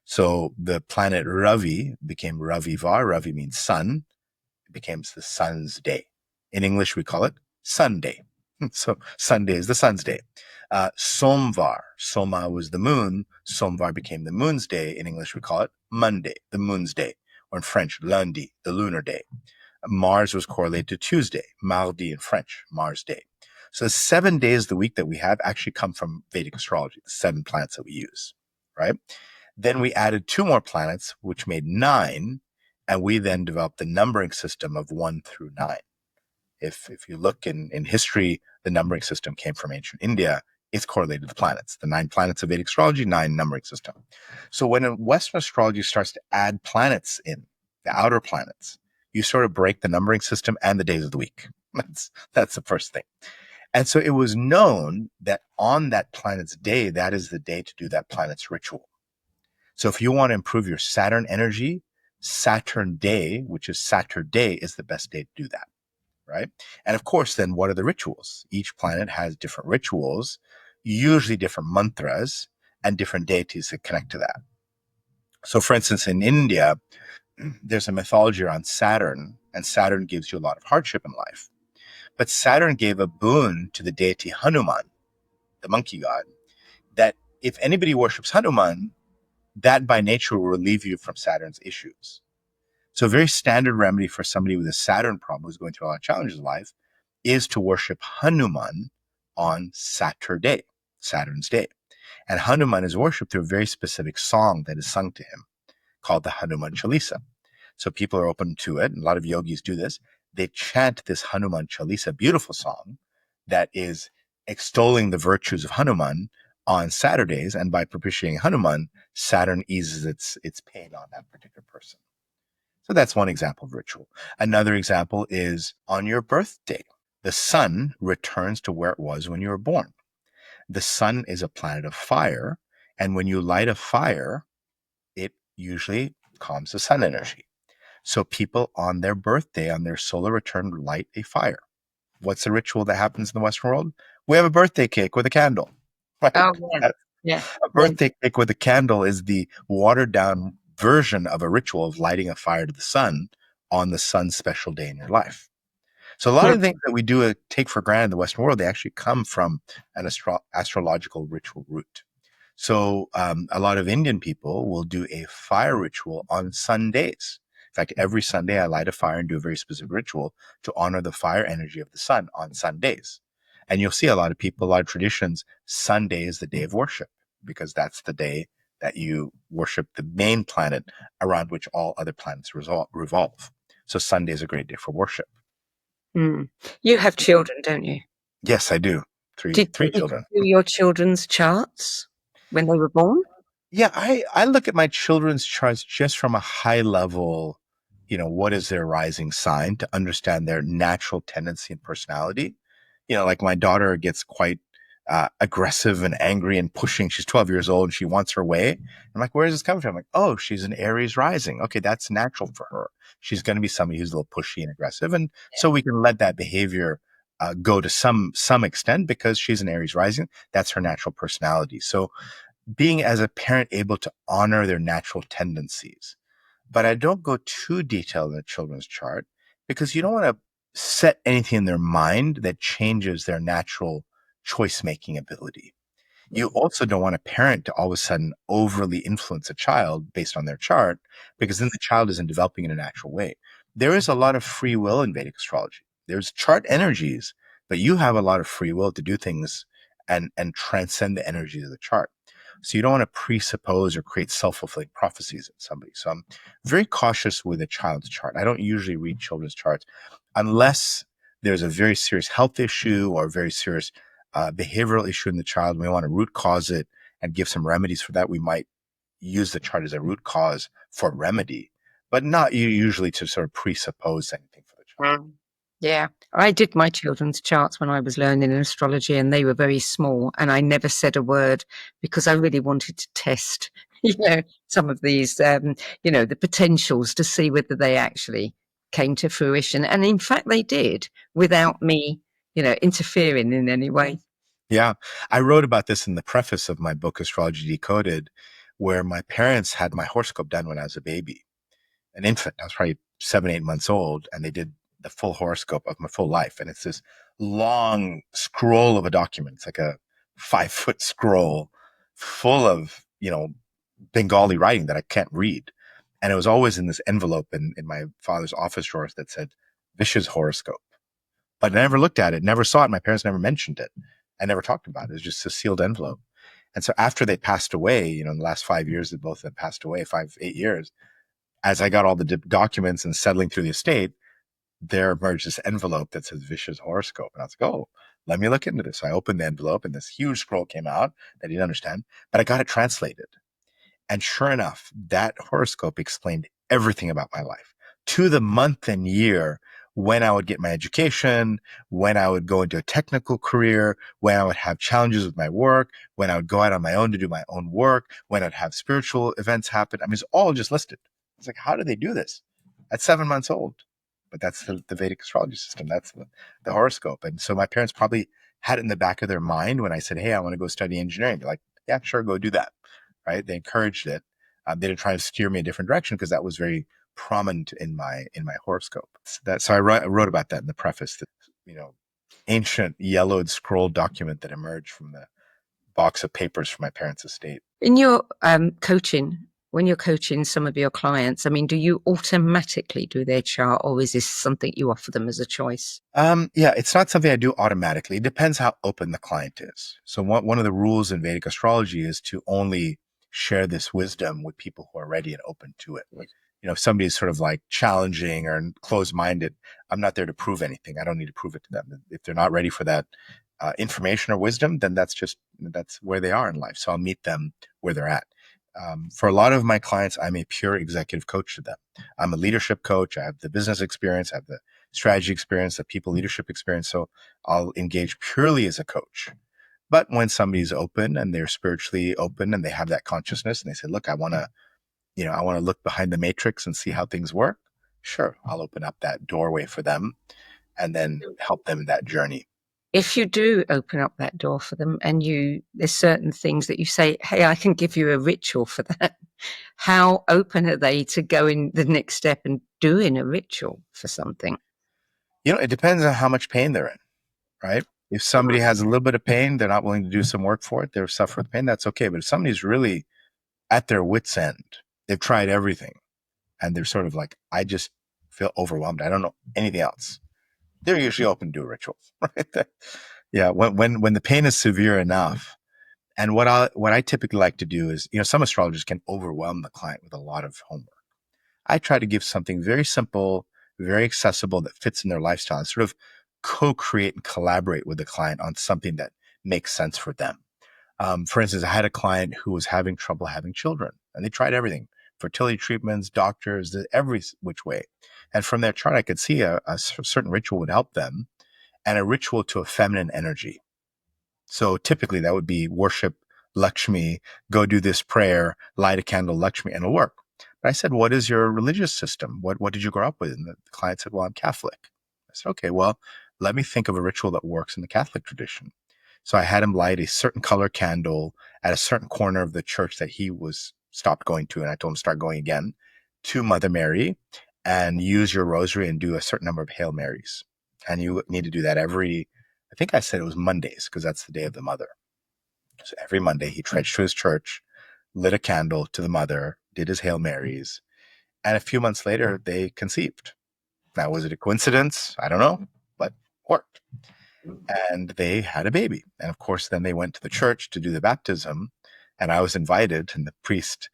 A: So the planet Ravi became Ravivar. Ravi means sun. It became the sun's day. In English, we call it Sunday. So Sunday is the sun's day. Somvar, Soma was the moon. Somvar became the moon's day. In English, we call it Monday, the moon's day. Or in French, lundi, the lunar day. Mars was correlated to Tuesday, mardi in French, Mars day. So the 7 days of the week that we have actually come from Vedic astrology, the 7 planets that we use, right? Then we added 2 more planets, which made 9, and we then developed the numbering system of 1 through 9. If you look in history, the numbering system came from ancient India. It's correlated to the planets, the 9 planets of Vedic astrology, 9 numbering system. So when Western astrology starts to add planets in, the outer planets, you sort of break the numbering system and the days of the week. That's the first thing. And so it was known that on that planet's day, that is the day to do that planet's ritual. So if you want to improve your Saturn energy, Saturn day, which is Saturday, is the best day to do that, right? And of course, then what are the rituals? Each planet has different rituals, usually different mantras and different deities that connect to that. So for instance, in India, there's a mythology around Saturn, and Saturn gives you a lot of hardship in life. But Saturn gave a boon to the deity Hanuman, the monkey god, that if anybody worships Hanuman, that by nature will relieve you from Saturn's issues. So a very standard remedy for somebody with a Saturn problem who's going through a lot of challenges in life is to worship Hanuman on Saturday, Saturn's day. And Hanuman is worshipped through a very specific song that is sung to him called the Hanuman Chalisa. So people are open to it, and a lot of yogis do this. They chant this Hanuman Chalisa, beautiful song that is extolling the virtues of Hanuman on Saturdays, and by propitiating Hanuman, Saturn eases its pain on that particular person. So that's one example of ritual. Another example is on your birthday. The sun returns to where it was when you were born. The sun is a planet of fire, and when you light a fire, it usually calms the sun energy. So people on their birthday, on their solar return, light a fire. What's the ritual that happens in the Western world? We have a birthday cake with a candle. Right?
C: Oh, yeah.
A: A birthday cake with a candle is the watered down version of a ritual of lighting a fire to the sun on the sun's special day in your life. So a lot of the things that we do take for granted in the Western world, they actually come from an astrological ritual root. So a lot of Indian people will do a fire ritual on Sundays. In fact, every Sunday I light a fire and do a very specific ritual to honor the fire energy of the sun on Sundays. And you'll see a lot of people, a lot of traditions, Sunday is the day of worship because that's the day that you worship the main planet around which all other planets revolve. So Sunday is a great day for worship.
C: You have children, don't you?
A: Yes, I do. Three children.
C: Did you do your children's charts when they were born?
A: Yeah, I look at my children's charts just from a high level, what is their rising sign to understand their natural tendency and personality. Like my daughter gets quite aggressive and angry and pushing. She's 12 years old and she wants her way. I'm like, where is this coming from? I'm like, oh, she's an Aries rising. Okay, that's natural for her. She's going to be somebody who's a little pushy and aggressive. And so we can let that behavior go to some extent because she's an Aries rising. That's her natural personality. So being as a parent able to honor their natural tendencies. But I don't go too detailed in the children's chart because you don't want to set anything in their mind that changes their natural choice making ability. You also don't want a parent to all of a sudden overly influence a child based on their chart because then the child isn't developing in a natural way. There is a lot of free will in Vedic astrology. There's chart energies, but you have a lot of free will to do things and transcend the energies of the chart. So you don't want to presuppose or create self-fulfilling prophecies in somebody. So I'm very cautious with a child's chart. I don't usually read children's charts unless there's a very serious health issue or a very serious behavioral issue in the child. And we want to root cause it and give some remedies for that. We might use the chart as a root cause for remedy, but not usually to sort of presuppose anything for the child.
C: Yeah, I did my children's charts when I was learning astrology, and they were very small, and I never said a word because I really wanted to test, some of these, the potentials to see whether they actually came to fruition. And in fact, they did without me, interfering in any way.
A: Yeah, I wrote about this in the preface of my book, Astrology Decoded, where my parents had my horoscope done when I was a baby, an infant. I was probably 7, 8 months old, and they did the full horoscope of my full life. And it's this long scroll of a document. It's like a 5-foot scroll full of, Bengali writing that I can't read. And it was always in this envelope in my father's office drawers that said Vish's horoscope. But I never looked at it, never saw it. My parents never mentioned it. I never talked about it. It was just a sealed envelope. And so after they passed away, in the last 5 years, that both of them passed away, 5, 8 years, as I got all the documents and settling through the estate, there emerged this envelope that says Vish's horoscope. And I was like, oh, let me look into this. So I opened the envelope and this huge scroll came out that I didn't understand, but I got it translated. And sure enough, that horoscope explained everything about my life to the month and year when I would get my education, when I would go into a technical career, when I would have challenges with my work, when I would go out on my own to do my own work, when I'd have spiritual events happen. I mean, it's all just listed. It's like, how do they do this at 7 months old? But that's the Vedic astrology system. That's the horoscope. And so my parents probably had it in the back of their mind when I said, hey, I want to go study engineering. They're like, yeah, sure, go do that. Right? They encouraged it. They didn't try to steer me a different direction because that was very prominent in my horoscope. So I wrote about that in the preface. That ancient yellowed scroll document that emerged from the box of papers from my parents' estate.
C: In your coaching, when you're coaching some of your clients, I mean, do you automatically do their chart, or is this something you offer them as a choice?
A: Yeah, it's not something I do automatically. It depends how open the client is. So one of the rules in Vedic astrology is to only share this wisdom with people who are ready and open to it. If somebody's sort of like challenging or closed-minded, I'm not there to prove anything. I don't need to prove it to them. If they're not ready for that information or wisdom, then that's where they are in life. So I'll meet them where they're at. For a lot of my clients, I'm a pure executive coach to them. I'm a leadership coach. I have the business experience, I have the strategy experience, the people leadership experience. So I'll engage purely as a coach. But when somebody's open and they're spiritually open and they have that consciousness and they say, look, I want to look behind the matrix and see how things work. Sure. I'll open up that doorway for them and then help them in that journey.
C: If you do open up that door for them and there's certain things that you say, hey, I can give you a ritual for that. How open are they to going the next step and doing a ritual for something?
A: It depends on how much pain they're in, right? If somebody has a little bit of pain, they're not willing to do some work for it, they're suffering with pain, that's okay. But if somebody's really at their wit's end, they've tried everything and they're sort of like, I just feel overwhelmed, I don't know anything else, they're usually open to do rituals, right? Yeah, when the pain is severe enough. And what I typically like to do is, some astrologers can overwhelm the client with a lot of homework. I try to give something very simple, very accessible that fits in their lifestyle, and sort of co-create and collaborate with the client on something that makes sense for them. For instance, I had a client who was having trouble having children, and they tried everything: fertility treatments, doctors, every which way. And from their chart, I could see a certain ritual would help them, and a ritual to a feminine energy. So typically that would be worship Lakshmi, go do this prayer, light a candle, Lakshmi, and it'll work. But I said, what is your religious system? What did you grow up with? And the client said, well, I'm Catholic. I said, okay, well, let me think of a ritual that works in the Catholic tradition. So I had him light a certain color candle at a certain corner of the church that he was stopped going to. And I told him to start going again to Mother Mary and use your rosary and do a certain number of Hail Marys. And you need to do that I think I said it was Mondays because that's the day of the mother. So every Monday he trudged to his church, lit a candle to the mother, did his Hail Marys. And a few months later, they conceived. Now, was it a coincidence? I don't know, but worked. And they had a baby. And of course, then they went to the church to do the baptism. And I was invited, and the priest,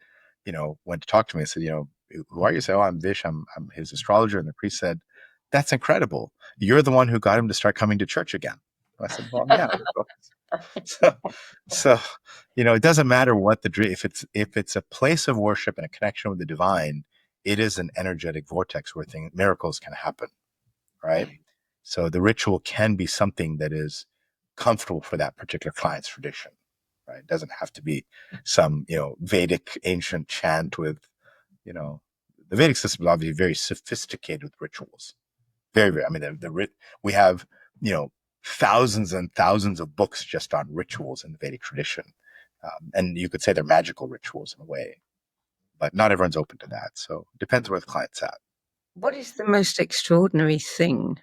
A: went to talk to me and said, who are you? I said, oh, I'm Vish. I'm his astrologer. And the priest said, that's incredible. You're the one who got him to start coming to church again. I said, well, yeah. So, it doesn't matter what if it's a place of worship and a connection with the divine, it is an energetic vortex where miracles can happen, right? So the ritual can be something that is comfortable for that particular client's tradition, right? It doesn't have to be some, Vedic ancient chant with, the Vedic system is obviously very sophisticated with rituals. Very, very, I mean, we have, thousands and thousands of books just on rituals in the Vedic tradition. And you could say they're magical rituals in a way, but not everyone's open to that. So it depends where the client's at.
C: What is the most extraordinary thing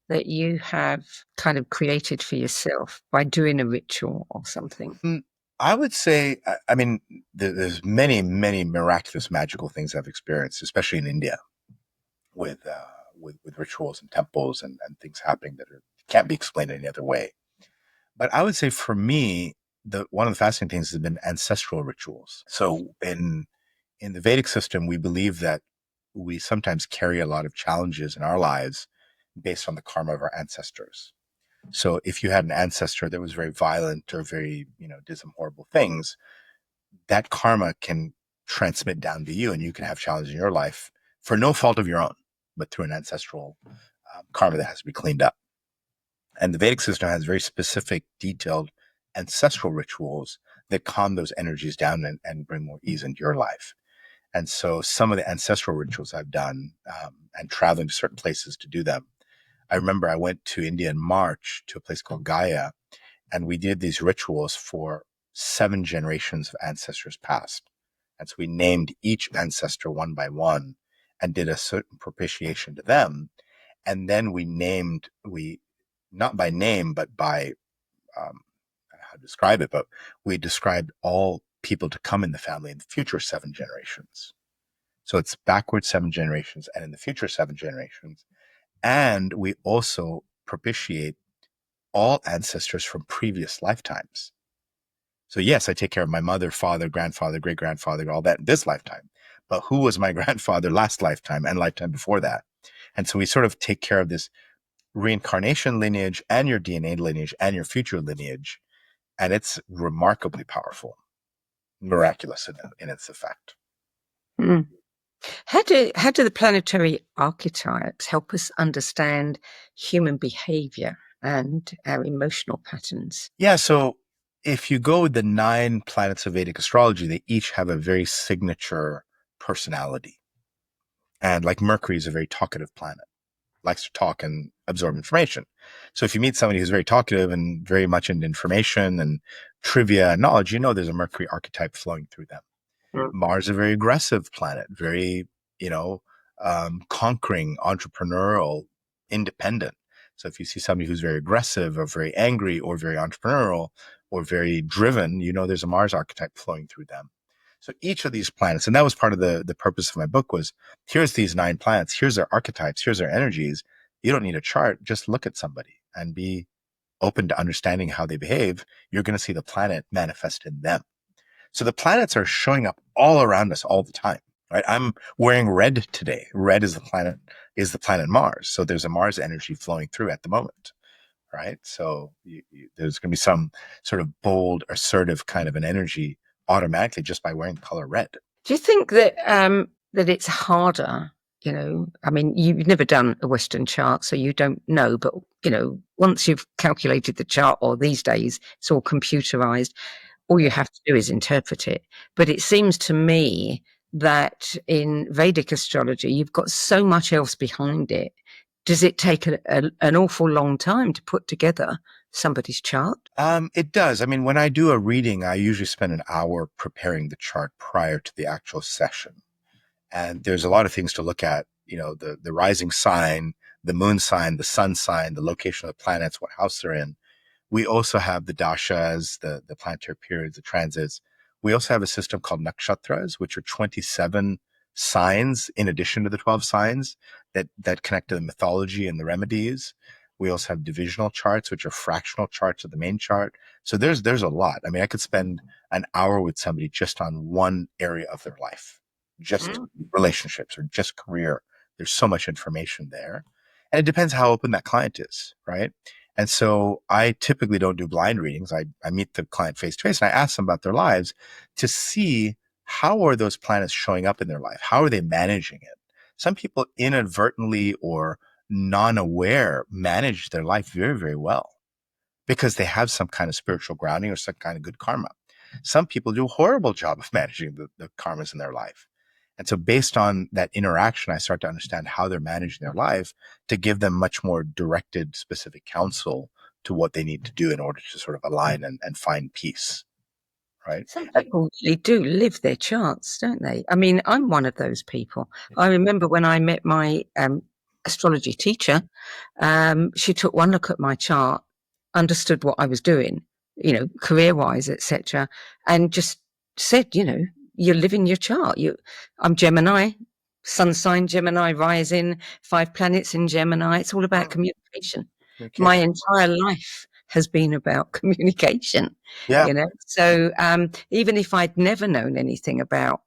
C: that you have kind of created for yourself by doing a ritual or something?
A: I would say, I mean, there's many, many miraculous magical things I've experienced, especially in India with rituals and temples and things happening that can't be explained any other way. But I would say for me, one of the fascinating things has been ancestral rituals. So in the Vedic system, we believe that we sometimes carry a lot of challenges in our lives based on the karma of our ancestors. So if you had an ancestor that was very violent or very, did some horrible things, that karma can transmit down to you and you can have challenges in your life for no fault of your own, but through an ancestral karma that has to be cleaned up. And the Vedic system has very specific, detailed ancestral rituals that calm those energies down and bring more ease into your life. And so some of the ancestral rituals I've done and traveling to certain places to do them. I remember I went to India in March to a place called Gaya, and we did these rituals for 7 generations of ancestors past. And so we named each ancestor one by one and did a certain propitiation to them. And then we not by name, but by how to describe it, but we described all people to come in the family in the future 7 generations. So it's backwards 7 generations and in the future 7 generations. And we also propitiate all ancestors from previous lifetimes. So yes, I take care of my mother, father, grandfather, great-grandfather, all that in this lifetime. But who was my grandfather last lifetime and lifetime before that? And so we sort of take care of this reincarnation lineage and your DNA lineage and your future lineage. And it's remarkably powerful, miraculous in its effect.
C: Mm. How do the planetary archetypes help us understand human behavior and our emotional patterns?
A: Yeah, so if you go with the 9 planets of Vedic astrology, they each have a very signature personality. And like Mercury is a very talkative planet, likes to talk and absorb information. So if you meet somebody who's very talkative and very much into information and trivia and knowledge, there's a Mercury archetype flowing through them. Mars is a very aggressive planet, very, conquering, entrepreneurial, independent. So if you see somebody who's very aggressive or very angry or very entrepreneurial or very driven, there's a Mars archetype flowing through them. So each of these planets, and that was part of the purpose of my book was, here's these 9 planets, here's their archetypes, here's their energies. You don't need a chart, just look at somebody and be open to understanding how they behave. You're going to see the planet manifest in them. So the planets are showing up all around us all the time, right? I'm wearing red today. Red is the planet Mars. So there's a Mars energy flowing through at the moment, right? So there's going to be some sort of bold, assertive kind of an energy automatically just by wearing the color red.
C: Do you think that that it's harder I mean, you've never done a Western chart, so you don't know, but, once you've calculated the chart, or these days it's all computerized, all you have to do is interpret it. But it seems to me that in Vedic astrology, you've got so much else behind it. Does it take an awful long time to put together somebody's chart?
A: It does. I mean, when I do a reading, I usually spend an hour preparing the chart prior to the actual session. And there's a lot of things to look at, the rising sign, the moon sign, the sun sign, the location of the planets, what house they're in. We also have the dashas, the planetary periods, the transits. We also have a system called nakshatras, which are 27 signs in addition to the 12 signs that connect to the mythology and the remedies. We also have divisional charts, which are fractional charts of the main chart. So there's a lot. I mean, I could spend an hour with somebody just on one area of their life, just relationships or just career. There's so much information there. And it depends how open that client is, right? And so I typically don't do blind readings. I meet the client face to face and I ask them about their lives to see how are those planets showing up in their life? How are they managing it? Some people inadvertently or non-aware manage their life very, very well because they have some kind of spiritual grounding or some kind of good karma. Some people do a horrible job of managing the karmas in their life. And so based on that interaction, I start to understand how they're managing their life to give them much more directed, specific counsel to what they need to do in order to sort of align and find peace. Right.
C: Some people really do live their charts, don't they? I mean, I'm one of those people. I remember when I met my astrology teacher, she took one look at my chart, understood what I was doing, career-wise, etc., and just said, you're living your chart. I'm Gemini, sun sign Gemini, rising, 5 planets in Gemini. It's all about communication. My entire life has been about communication.
A: Yeah.
C: So even if I'd never known anything about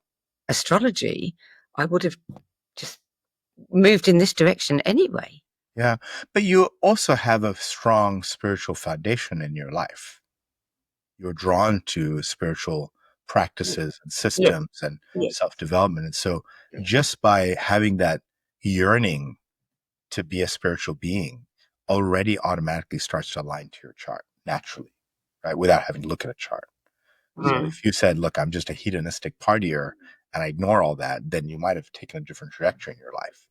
C: astrology, I would have just moved in this direction anyway.
A: Yeah. But you also have a strong spiritual foundation in your life. You're drawn to spiritual practices and systems and self-development. And so just by having that yearning to be a spiritual being already automatically starts to align to your chart naturally, right? Without having to look at a chart. So if you said, look, I'm just a hedonistic partier and I ignore all that, then you might have taken a different trajectory in your life.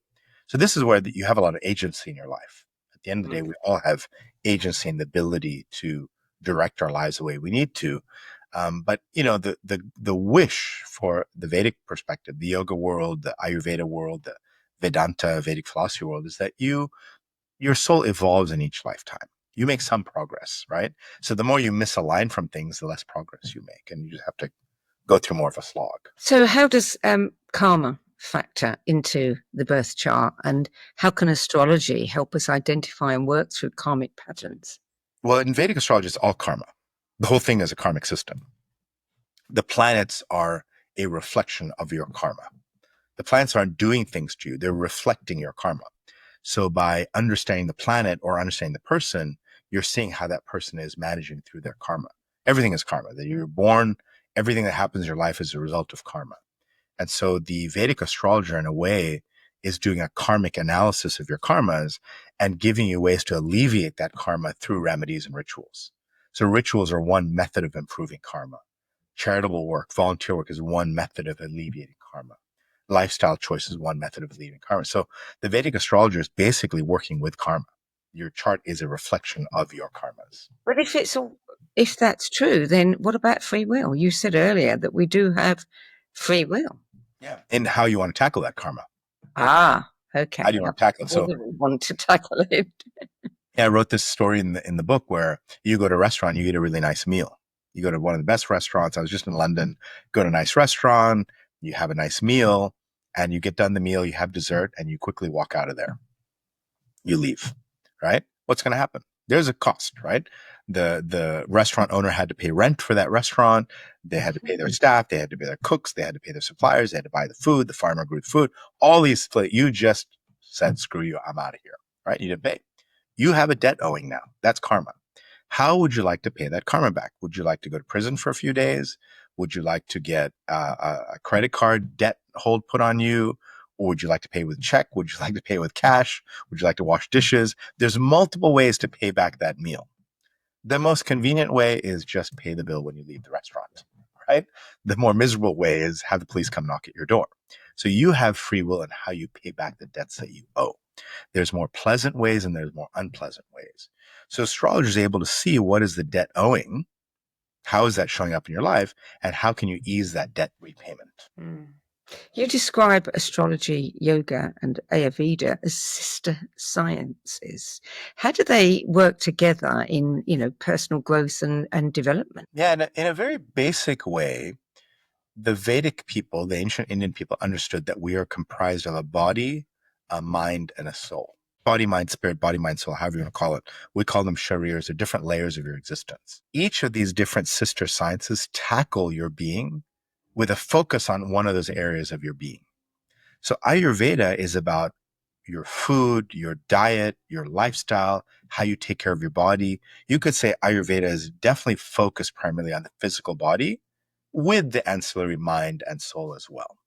A: So this is where you have a lot of agency in your life. At the end of the day, we all have agency and the ability to direct our lives the way we need to. But the wish for the Vedic perspective, the yoga world, the Ayurveda world, the Vedanta, Vedic philosophy world is that your soul evolves in each lifetime. You make some progress, right? So the more you misalign from things, the less progress you make. And you just have to go through more of a slog.
C: So how does karma factor into the birth chart, and how can astrology help us identify and work through karmic patterns?
A: Well, in Vedic astrology, it's all karma. The whole thing is a karmic system. The planets are a reflection of your karma. The planets aren't doing things to you. They're reflecting your karma. So by understanding the planet or understanding the person, you're seeing how that person is managing through their karma. Everything is karma. That you're born, everything that happens in your life is a result of karma. And so the Vedic astrologer, in a way, is doing a karmic analysis of your karmas and giving you ways to alleviate that karma through remedies and rituals. So rituals are one method of improving karma. Charitable work, volunteer work is one method of alleviating karma. Lifestyle choice is one method of alleviating karma. So the Vedic astrologer is basically working with karma. Your chart is a reflection of your karmas.
C: But if that's true, then what about free will? You said earlier that we do have free will.
A: Yeah. And how you want to tackle that karma.
C: Ah, okay.
A: How do you want to tackle it? So
C: want to tackle it.
A: Yeah, I wrote this story in the book where you go to a restaurant, you get a really nice meal. You go to one of the best restaurants. I was just in London, go to a nice restaurant, you have a nice meal, and you get done the meal, you have dessert, and you quickly walk out of there. You leave, right? What's going to happen? There's a cost, right? The restaurant owner had to pay rent for that restaurant. They had to pay their staff. They had to pay their cooks. They had to pay their suppliers. They had to buy the food. The farmer grew the food. All these, you just said, screw you, I'm out of here, right? You didn't pay. You have a debt owing now. That's karma. How would you like to pay that karma back? Would you like to go to prison for a few days? Would you like to get a credit card debt hold put on you? Or would you like to pay with check? Would you like to pay with cash? Would you like to wash dishes? There's multiple ways to pay back that meal. The most convenient way is just pay the bill when you leave the restaurant, right? The more miserable way is have the police come knock at your door. So you have free will in how you pay back the debts that you owe. There's more pleasant ways and there's more unpleasant ways. So astrologer is able to see what is the debt owing, how is that showing up in your life, and how can you ease that debt repayment.
C: You describe astrology, yoga, and Ayurveda as sister sciences. How do they work together in, personal growth and development?
A: Yeah, in a very basic way, the Vedic people, the ancient Indian people, understood that we are comprised of a body, a mind, and a soul. Body, mind, spirit, body, mind, soul, however you want to call it. We call them shariras, or different layers of your existence. Each of these different sister sciences tackle your being with a focus on one of those areas of your being. So Ayurveda is about your food, your diet, your lifestyle, how you take care of your body. You could say Ayurveda is definitely focused primarily on the physical body with the ancillary mind and soul as well.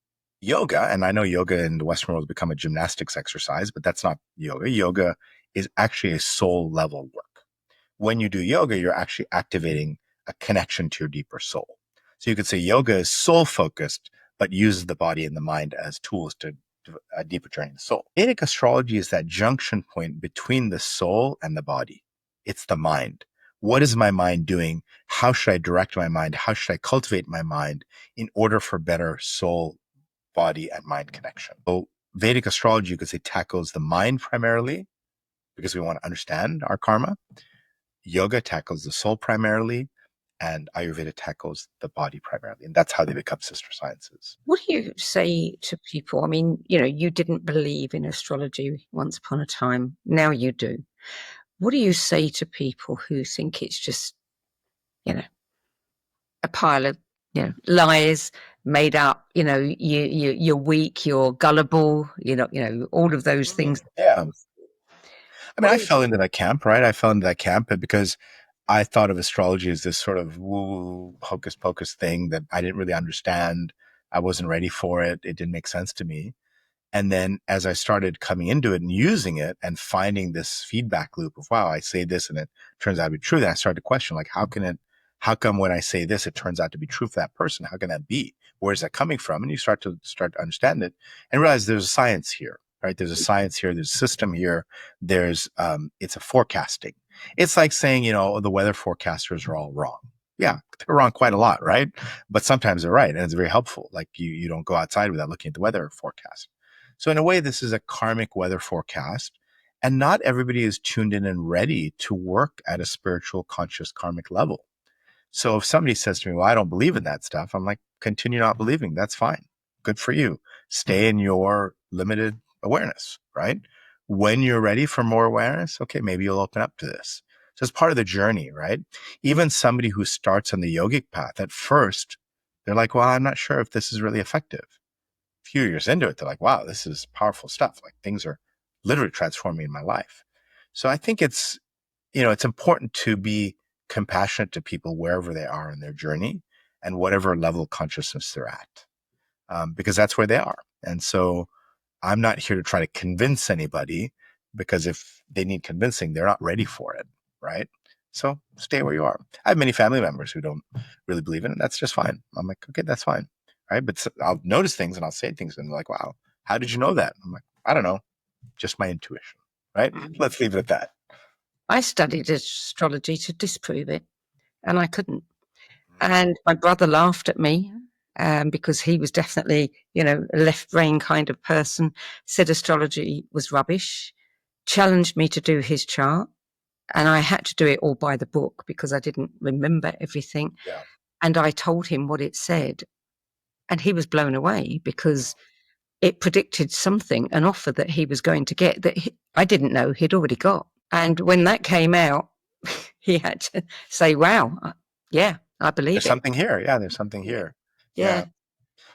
A: Yoga, and I know yoga in the Western world has become a gymnastics exercise, but that's not yoga. Yoga is actually a soul level work. When you do yoga, you're actually activating a connection to your deeper soul. So you could say yoga is soul focused, but uses the body and the mind as tools to a deeper journey in the soul. Vedic astrology is that junction point between the soul and the body. It's the mind. What is my mind doing? How should I direct my mind? How should I cultivate my mind in order for better soul, body, and mind connection? So Vedic astrology, you could say, tackles the mind primarily because we want to understand our karma. Yoga tackles the soul primarily, and Ayurveda tackles the body primarily. And that's how they become sister sciences.
C: What do you say to people? I mean, you didn't believe in astrology once upon a time. Now you do. What do you say to people who think it's just, a pile of, lies made up, you're weak, you're gullible, all of those things.
A: Yeah. I mean, I fell into that camp, right? I fell into that camp because I thought of astrology as this sort of woo hocus pocus thing that I didn't really understand. I wasn't ready for it. It didn't make sense to me. And then as I started coming into it and using it and finding this feedback loop of, wow, I say this and it turns out to be true. Then I started to question, like, how come when I say this, it turns out to be true for that person? How can that be? Where's that coming from? And you start to understand it and realize there's a science here, right? There's a science here. There's a system here. It's a forecasting. It's like saying, the weather forecasters are all wrong. Yeah, they're wrong quite a lot, right? But sometimes they're right. And it's very helpful. Like you don't go outside without looking at the weather forecast. So in a way, this is a karmic weather forecast, and not everybody is tuned in and ready to work at a spiritual, conscious, karmic level. So if somebody says to me, well, I don't believe in that stuff, I'm like, continue not believing. That's fine. Good for you. Stay in your limited awareness, right? When you're ready for more awareness, okay, maybe you'll open up to this. So it's part of the journey, right? Even somebody who starts on the yogic path at first, they're like, well, I'm not sure if this is really effective. Few years into it, they're like, wow, this is powerful stuff. Like things are literally transforming in my life. So I think it's important to be compassionate to people wherever they are in their journey and whatever level of consciousness they're at, because that's where they are. And so I'm not here to try to convince anybody, because if they need convincing, they're not ready for it, right? So stay where you are. I have many family members who don't really believe in it. That's just fine. I'm like, okay, that's fine. Right. But I'll notice things and I'll say things and they're like, wow, how did you know that? I'm like, I don't know. Just my intuition. Right. Let's leave it at that.
C: I studied astrology to disprove it, and I couldn't. And my brother laughed at me because he was definitely, a left brain kind of person, said astrology was rubbish, challenged me to do his chart. And I had to do it all by the book because I didn't remember everything.
A: Yeah.
C: And I told him what it said. And he was blown away because it predicted something, an offer that he was going to get that I didn't know he'd already got. And when that came out, he had to say, wow, yeah, I believe
A: there's
C: it.
A: something here. Yeah, there's something here.
C: Yeah.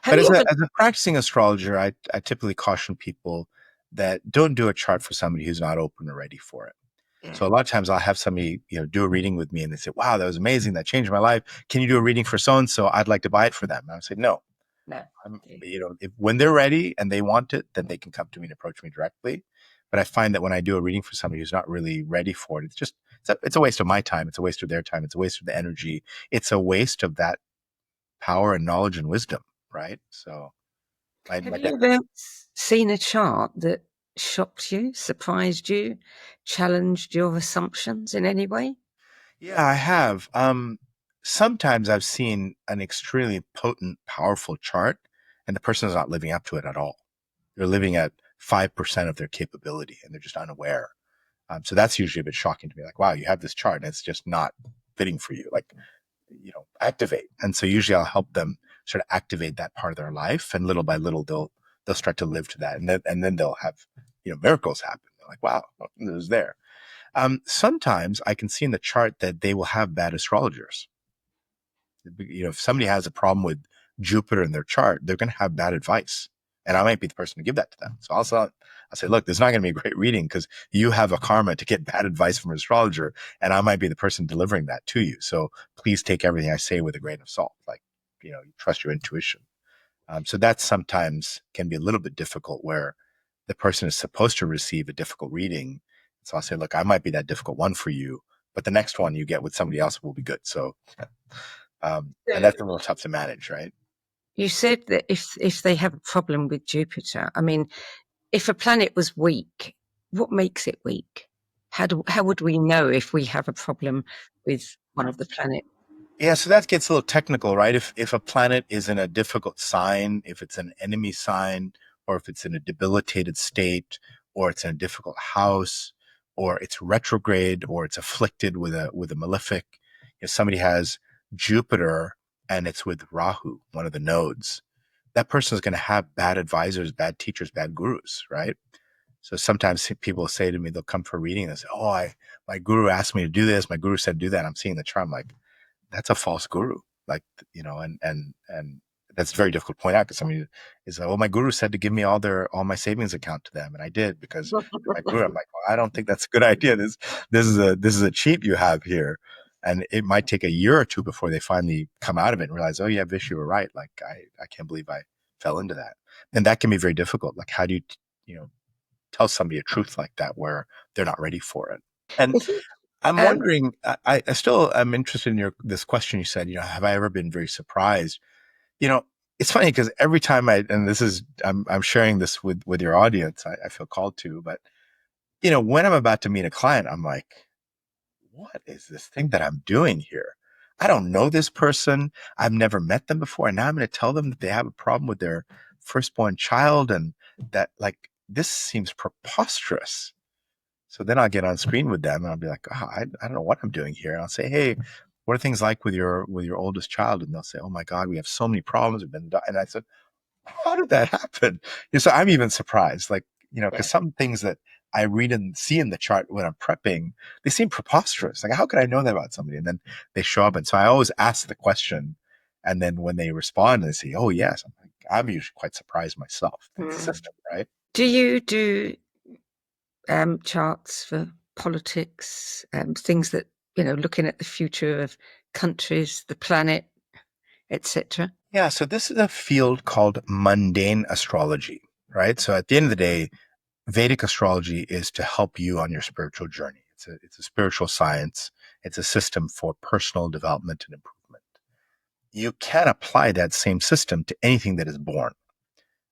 A: But as a practicing astrologer, I typically caution people that don't do a chart for somebody who's not open or ready for it. Yeah. So a lot of times I'll have somebody, do a reading with me and they say, wow, that was amazing. That changed my life. Can you do a reading for so-and-so? I'd like to buy it for them. And I say, no,
C: No.
A: When they're ready and they want it, then they can come to me and approach me directly. But I find that when I do a reading for somebody who's not really ready for it, it's a waste of my time. It's a waste of their time. It's a waste of the energy. It's a waste of that power and knowledge and wisdom, right? So
C: Have you ever seen a chart that shocked you, surprised you, challenged your assumptions in any way?
A: Yeah, I have. Sometimes I've seen an extremely potent, powerful chart, and the person is not living up to it at all. They're living at 5% of their capability, and they're just unaware. So that's usually a bit shocking to me. Like, wow, you have this chart, and it's just not fitting for you. Like, activate. And so usually I'll help them sort of activate that part of their life, and little by little they'll start to live to that, and then they'll have miracles happen. They're like, wow, it was there. Sometimes I can see in the chart that they will have bad astrologers. If somebody has a problem with Jupiter in their chart, they're going to have bad advice. And I might be the person to give that to them. So I'll say, look, this is not going to be a great reading because you have a karma to get bad advice from an astrologer. And I might be the person delivering that to you. So please take everything I say with a grain of salt. Like, you trust your intuition. So that sometimes can be a little bit difficult where the person is supposed to receive a difficult reading. So I'll say, look, I might be that difficult one for you, but the next one you get with somebody else will be good. So, and that's a little tough to manage, right?
C: You said that if they have a problem with Jupiter, I mean, if a planet was weak, what makes it weak? How would we know if we have a problem with one of the planets?
A: Yeah, so that gets a little technical, right? If a planet is in a difficult sign, if it's an enemy sign, or if it's in a debilitated state, or it's in a difficult house, or it's retrograde, or it's afflicted with a malefic. If somebody has Jupiter and it's with Rahu, one of the nodes, that person is going to have bad advisors, bad teachers, bad gurus, right? So sometimes people say to me, they'll come for a reading and they say, "Oh, my guru asked me to do this. My guru said do that." I'm seeing the chart. I'm like, that's a false guru. Like, and that's very difficult to point out because somebody is like, well, my guru said to give me all my savings account to them. And I did because my guru, I'm like, well, I don't think that's a good idea. This is a cheat you have here. And it might take a year or two before they finally come out of it and realize, oh yeah, Vish, you were right. Like, I can't believe I fell into that. And that can be very difficult. Like, how do you tell somebody a truth like that where they're not ready for it? And I'm wondering, I still am interested in this question you said, have I ever been very surprised? It's funny because every time and this is, I'm sharing this with your audience, I feel called to, but when I'm about to meet a client, I'm like, what is this thing that I'm doing here? I don't know this person. I've never met them before. And now I'm going to tell them that they have a problem with their firstborn child and that like, this seems preposterous. So then I'll get on screen with them and I'll be like, oh, I don't know what I'm doing here. And I'll say, hey, what are things like with your oldest child? And they'll say, oh my God, we have so many problems. And I said, how did that happen? So I'm even surprised, like, because some things that I read and see in the chart when I'm prepping, they seem preposterous. Like, how could I know that about somebody? And then they show up. And so I always ask the question. And then when they respond and they say, oh yes, I'm usually quite surprised myself. It's a system, right?
C: Do you do charts for politics, things that, looking at the future of countries, the planet, etc.?
A: Yeah, so this is a field called mundane astrology, right? So at the end of the day, Vedic astrology is to help you on your spiritual journey. It's a spiritual science. It's a system for personal development and improvement. You can apply that same system to anything that is born.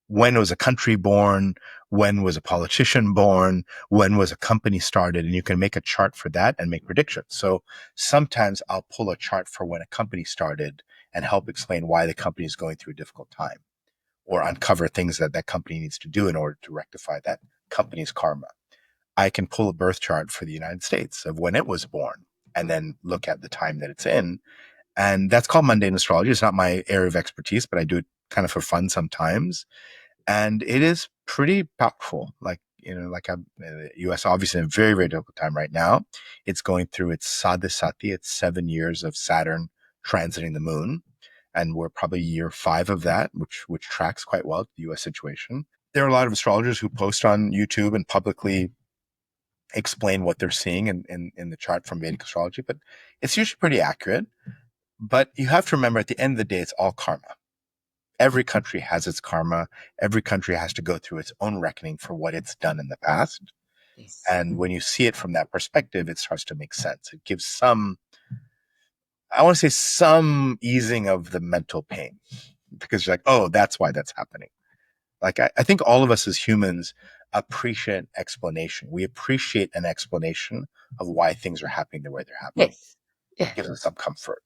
A: When was a country born? When was a politician born? When was a company started? And you can make a chart for that and make predictions. So sometimes I'll pull a chart for when a company started and help explain why the company is going through a difficult time or uncover things that that company needs to do in order to rectify that company's karma. I can pull a birth chart for the United States of when it was born and then look at the time that it's in. And that's called mundane astrology. It's not my area of expertise, but I do it kind of for fun sometimes. And it is pretty powerful. The US obviously in a very, very difficult time right now. It's going through its Sadhisati, it's 7 years of Saturn transiting the moon. And we're probably year 5 of that, which tracks quite well the US situation. There are a lot of astrologers who post on YouTube and publicly explain what they're seeing in the chart from Vedic astrology, but it's usually pretty accurate. But you have to remember at the end of the day, it's all karma. every country has its karma. Every country has to go through its own reckoning for what it's done in the past.
C: Yes.
A: And when you see it from that perspective, it starts to make sense. It gives some, I want to say, some easing of the mental pain, because you're like, oh, that's why that's happening. Like, I think all of us as humans appreciate explanation. We appreciate an explanation of why things are happening the way they're happening.
C: Yes. Yeah.
A: It gives us some comfort.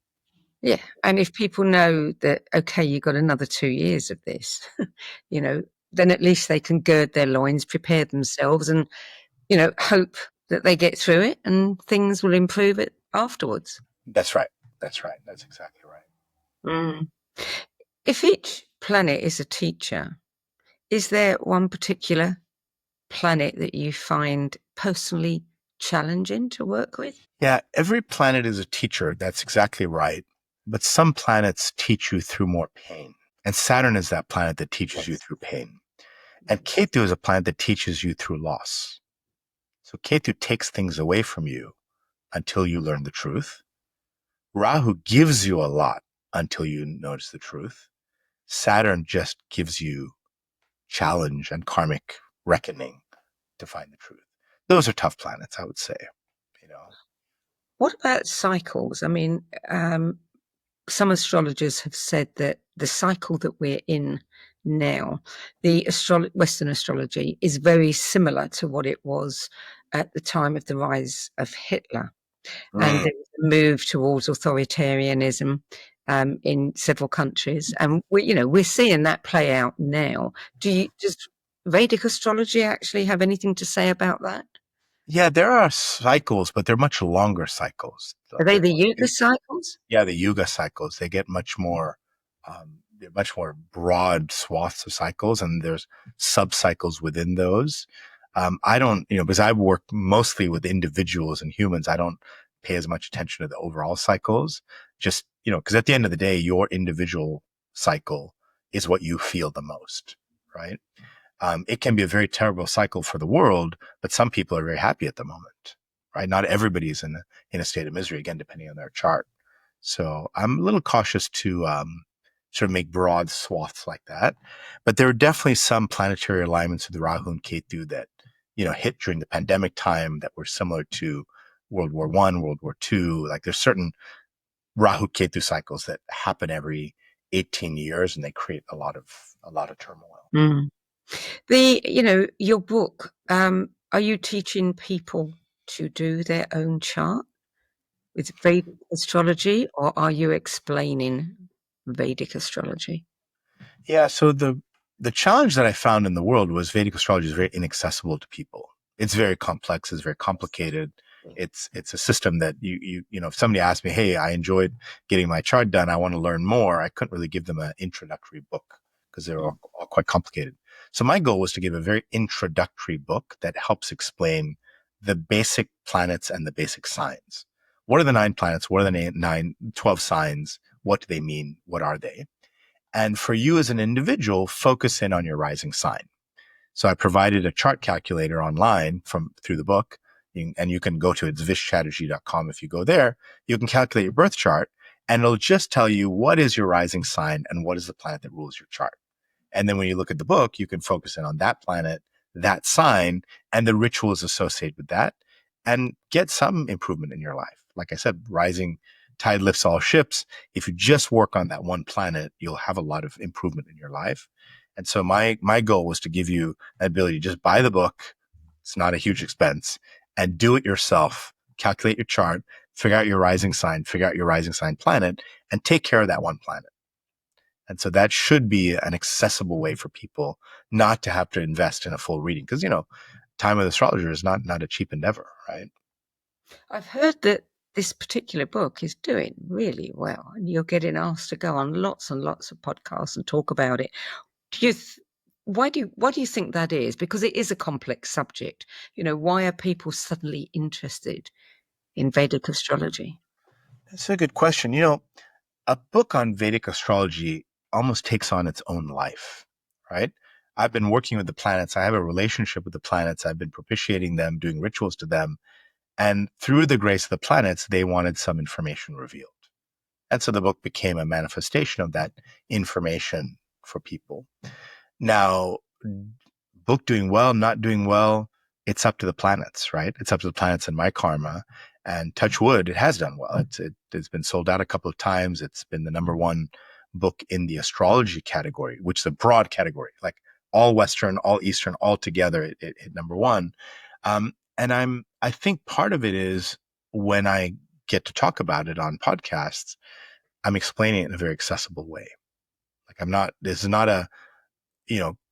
C: Yeah. And if people know that, okay, you've got another 2 years of this, you know, then at least they can gird their loins, prepare themselves, and, you know, hope that they get through it and things will improve it afterwards.
A: That's right. That's right. That's exactly right.
C: Mm. If each planet is a teacher, is there one particular planet that you find personally challenging to work with?
A: Yeah, every planet is a teacher. That's exactly right. But some planets teach you through more pain. And Saturn is that planet that teaches you through pain. And Ketu is a planet that teaches you through loss. So Ketu takes things away from you until you learn the truth. Rahu gives you a lot until you notice the truth. Saturn just gives you challenge and karmic reckoning to find the truth. Those are tough planets, I would say. You know.
C: What about cycles? I mean, some astrologers have said that the cycle that we're in now, the Western astrology, is very similar to what it was at the time of the rise of Hitler. And there was a move towards authoritarianism in several countries. And we're seeing that play out now. Does Vedic astrology actually have anything to say about that?
A: Yeah, there are cycles, but they're much longer cycles.
C: Are they the Yuga cycles?
A: Yeah, the Yuga cycles. They get much more, they're much more broad swaths of cycles, and there's sub cycles within those. I don't, because I work mostly with individuals and humans, I don't pay as much attention to the overall cycles. Just, because at the end of the day, your individual cycle is what you feel the most, right? It can be a very terrible cycle for the world, but some people are very happy at the moment, right? Not everybody's in a state of misery, again, depending on their chart. So I'm a little cautious to sort of make broad swaths like that. But there are definitely some planetary alignments with the Rahu and Ketu that, hit during the pandemic time that were similar to World War I, World War II. Like there's certain Rahu Ketu cycles that happen every 18 years and they create a lot of turmoil.
C: Mm. Your book, are you teaching people to do their own chart with Vedic astrology, or are you explaining Vedic astrology?
A: Yeah, so the challenge that I found in the world was Vedic astrology is very inaccessible to people. It's very complex, it's very complicated. It's a system that if somebody asked me, hey, I enjoyed getting my chart done, I want to learn more, I couldn't really give them an introductory book because they're all quite complicated. So my goal was to give a very introductory book that helps explain the basic planets and the basic signs. What are the 9 planets? What are the 12 signs? What do they mean? What are they? And for you as an individual, focus in on your rising sign. So I provided a chart calculator online through the book, and you can go to it's vishchatterji.com. If you go there, you can calculate your birth chart, and it'll just tell you what is your rising sign and what is the planet that rules your chart. And then when you look at the book, you can focus in on that planet, that sign, and the rituals associated with that, and get some improvement in your life. Like I said, rising tide lifts all ships. If you just work on that one planet, you'll have a lot of improvement in your life. And so my goal was to give you an ability to just buy the book. It's not a huge expense, and do it yourself. Calculate your chart, figure out your rising sign, figure out your rising sign planet, and take care of that one planet. And so that should be an accessible way for people not to have to invest in a full reading. Because, time with astrologer is not a cheap endeavor, right?
C: I've heard that this particular book is doing really well, and you're getting asked to go on lots and lots of podcasts and talk about it. Why do you think that is? Because it is a complex subject. Why are people suddenly interested in Vedic astrology?
A: That's a good question. A book on Vedic astrology almost takes on its own life, right? I've been working with the planets. I have a relationship with the planets. I've been propitiating them, doing rituals to them. And through the grace of the planets, they wanted some information revealed. And so the book became a manifestation of that information for people. Now, book doing well, not doing well, it's up to the planets, right? It's up to the planets and my karma. And touch wood, it has done well. It's been sold out a couple of times. It's been the number one book in the astrology category, which is a broad category, like all Western, all Eastern, all together. It hit number one. And I think part of it is when I get to talk about it on podcasts, I'm explaining it in a very accessible way. Like this is not a,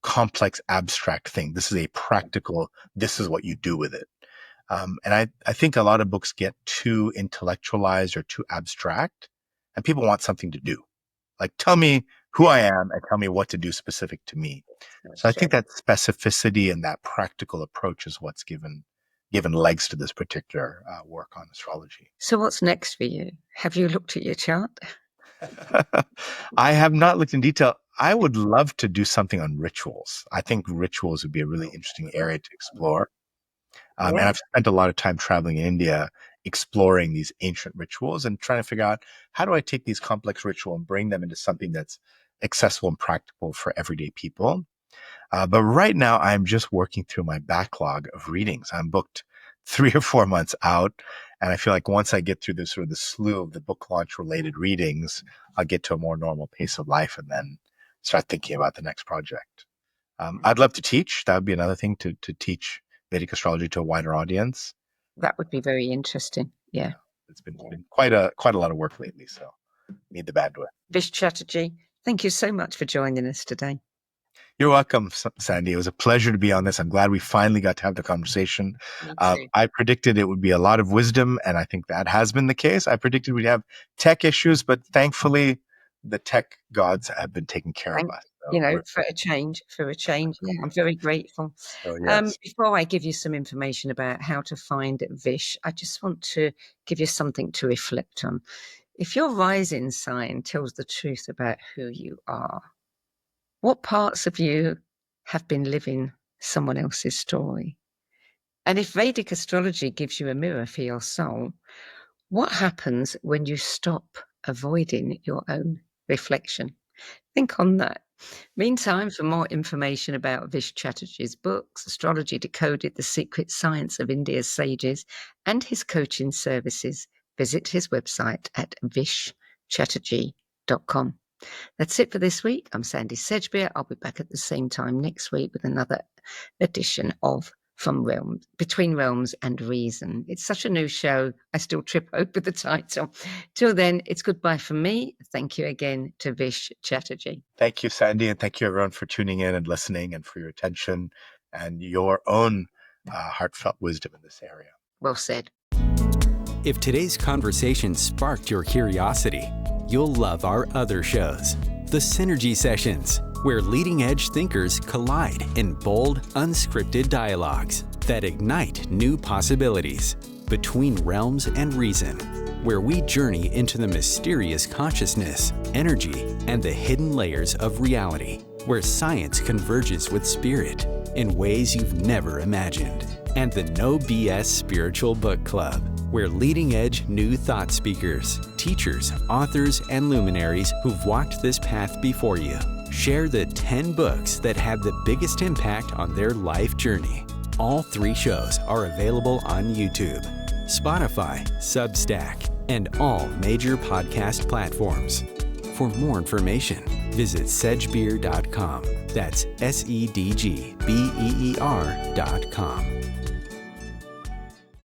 A: complex abstract thing. This is a practical, this is what you do with it. And I think a lot of books get too intellectualized or too abstract, and people want something to do. Like, tell me who I am and tell me what to do specific to me. So I think that specificity and that practical approach is what's given legs to this particular work on astrology.
C: So what's next for you? Have you looked at your chart?
A: I have not looked in detail. I would love to do something on rituals. I think rituals would be a really interesting area to explore. And I've spent a lot of time traveling in India, exploring these ancient rituals and trying to figure out, how do I take these complex rituals and bring them into something that's accessible and practical for everyday people? But right now, I'm just working through my backlog of readings. I'm booked 3 or 4 months out. And I feel like once I get through this sort of the slew of the book launch related readings, I'll get to a more normal pace of life and then start thinking about the next project. I'd love to teach. That would be another thing, to teach Vedic astrology to a wider audience.
C: That would be very interesting. Yeah.
A: It's been quite a lot of work lately, so need the bandwidth.
C: Vish Chatterji, thank you so much for joining us today.
A: You're welcome, Sandie. It was a pleasure to be on this. I'm glad we finally got to have the conversation. I predicted it would be a lot of wisdom, and I think that has been the case. I predicted we'd have tech issues, but thankfully the tech gods have been taking care of us. So
C: for a change. Yeah, I'm very grateful.
A: So, yes.
C: Before I give you some information about how to find Vish, I just want to give you something to reflect on. If your rising sign tells the truth about who you are, what parts of you have been living someone else's story? And if Vedic astrology gives you a mirror for your soul, what happens when you stop avoiding your own reflection? Think on that. Meantime, for more information about Vish Chatterji's books, Astrology Decoded, The Secret Science of India's Sages, and his coaching services, visit his website at vishchatterji.com. That's it for this week. I'm Sandie Sedgbeer. I'll be back at the same time next week with another edition of Between Realms and Reason. It's such a new show, I still trip over the title. Till then, it's goodbye from me. Thank you again to Vish Chatterji.
A: Thank you, Sandie, and thank you everyone for tuning in and listening and for your attention and your own heartfelt wisdom in this area.
C: Well said.
B: If today's conversation sparked your curiosity, you'll love our other shows. The Synergy Sessions, where leading-edge thinkers collide in bold, unscripted dialogues that ignite new possibilities. Between Realms and Reason, where we journey into the mysterious consciousness, energy, and the hidden layers of reality, where science converges with spirit in ways you've never imagined. And the No BS Spiritual Book Club, where leading-edge new thought speakers, teachers, authors, and luminaries who've walked this path before you share the 10 books that had the biggest impact on their life journey. All 3 shows are available on YouTube, Spotify, Substack, and all major podcast platforms. For more information, visit sedgbeer.com. That's SEDGBEER.com.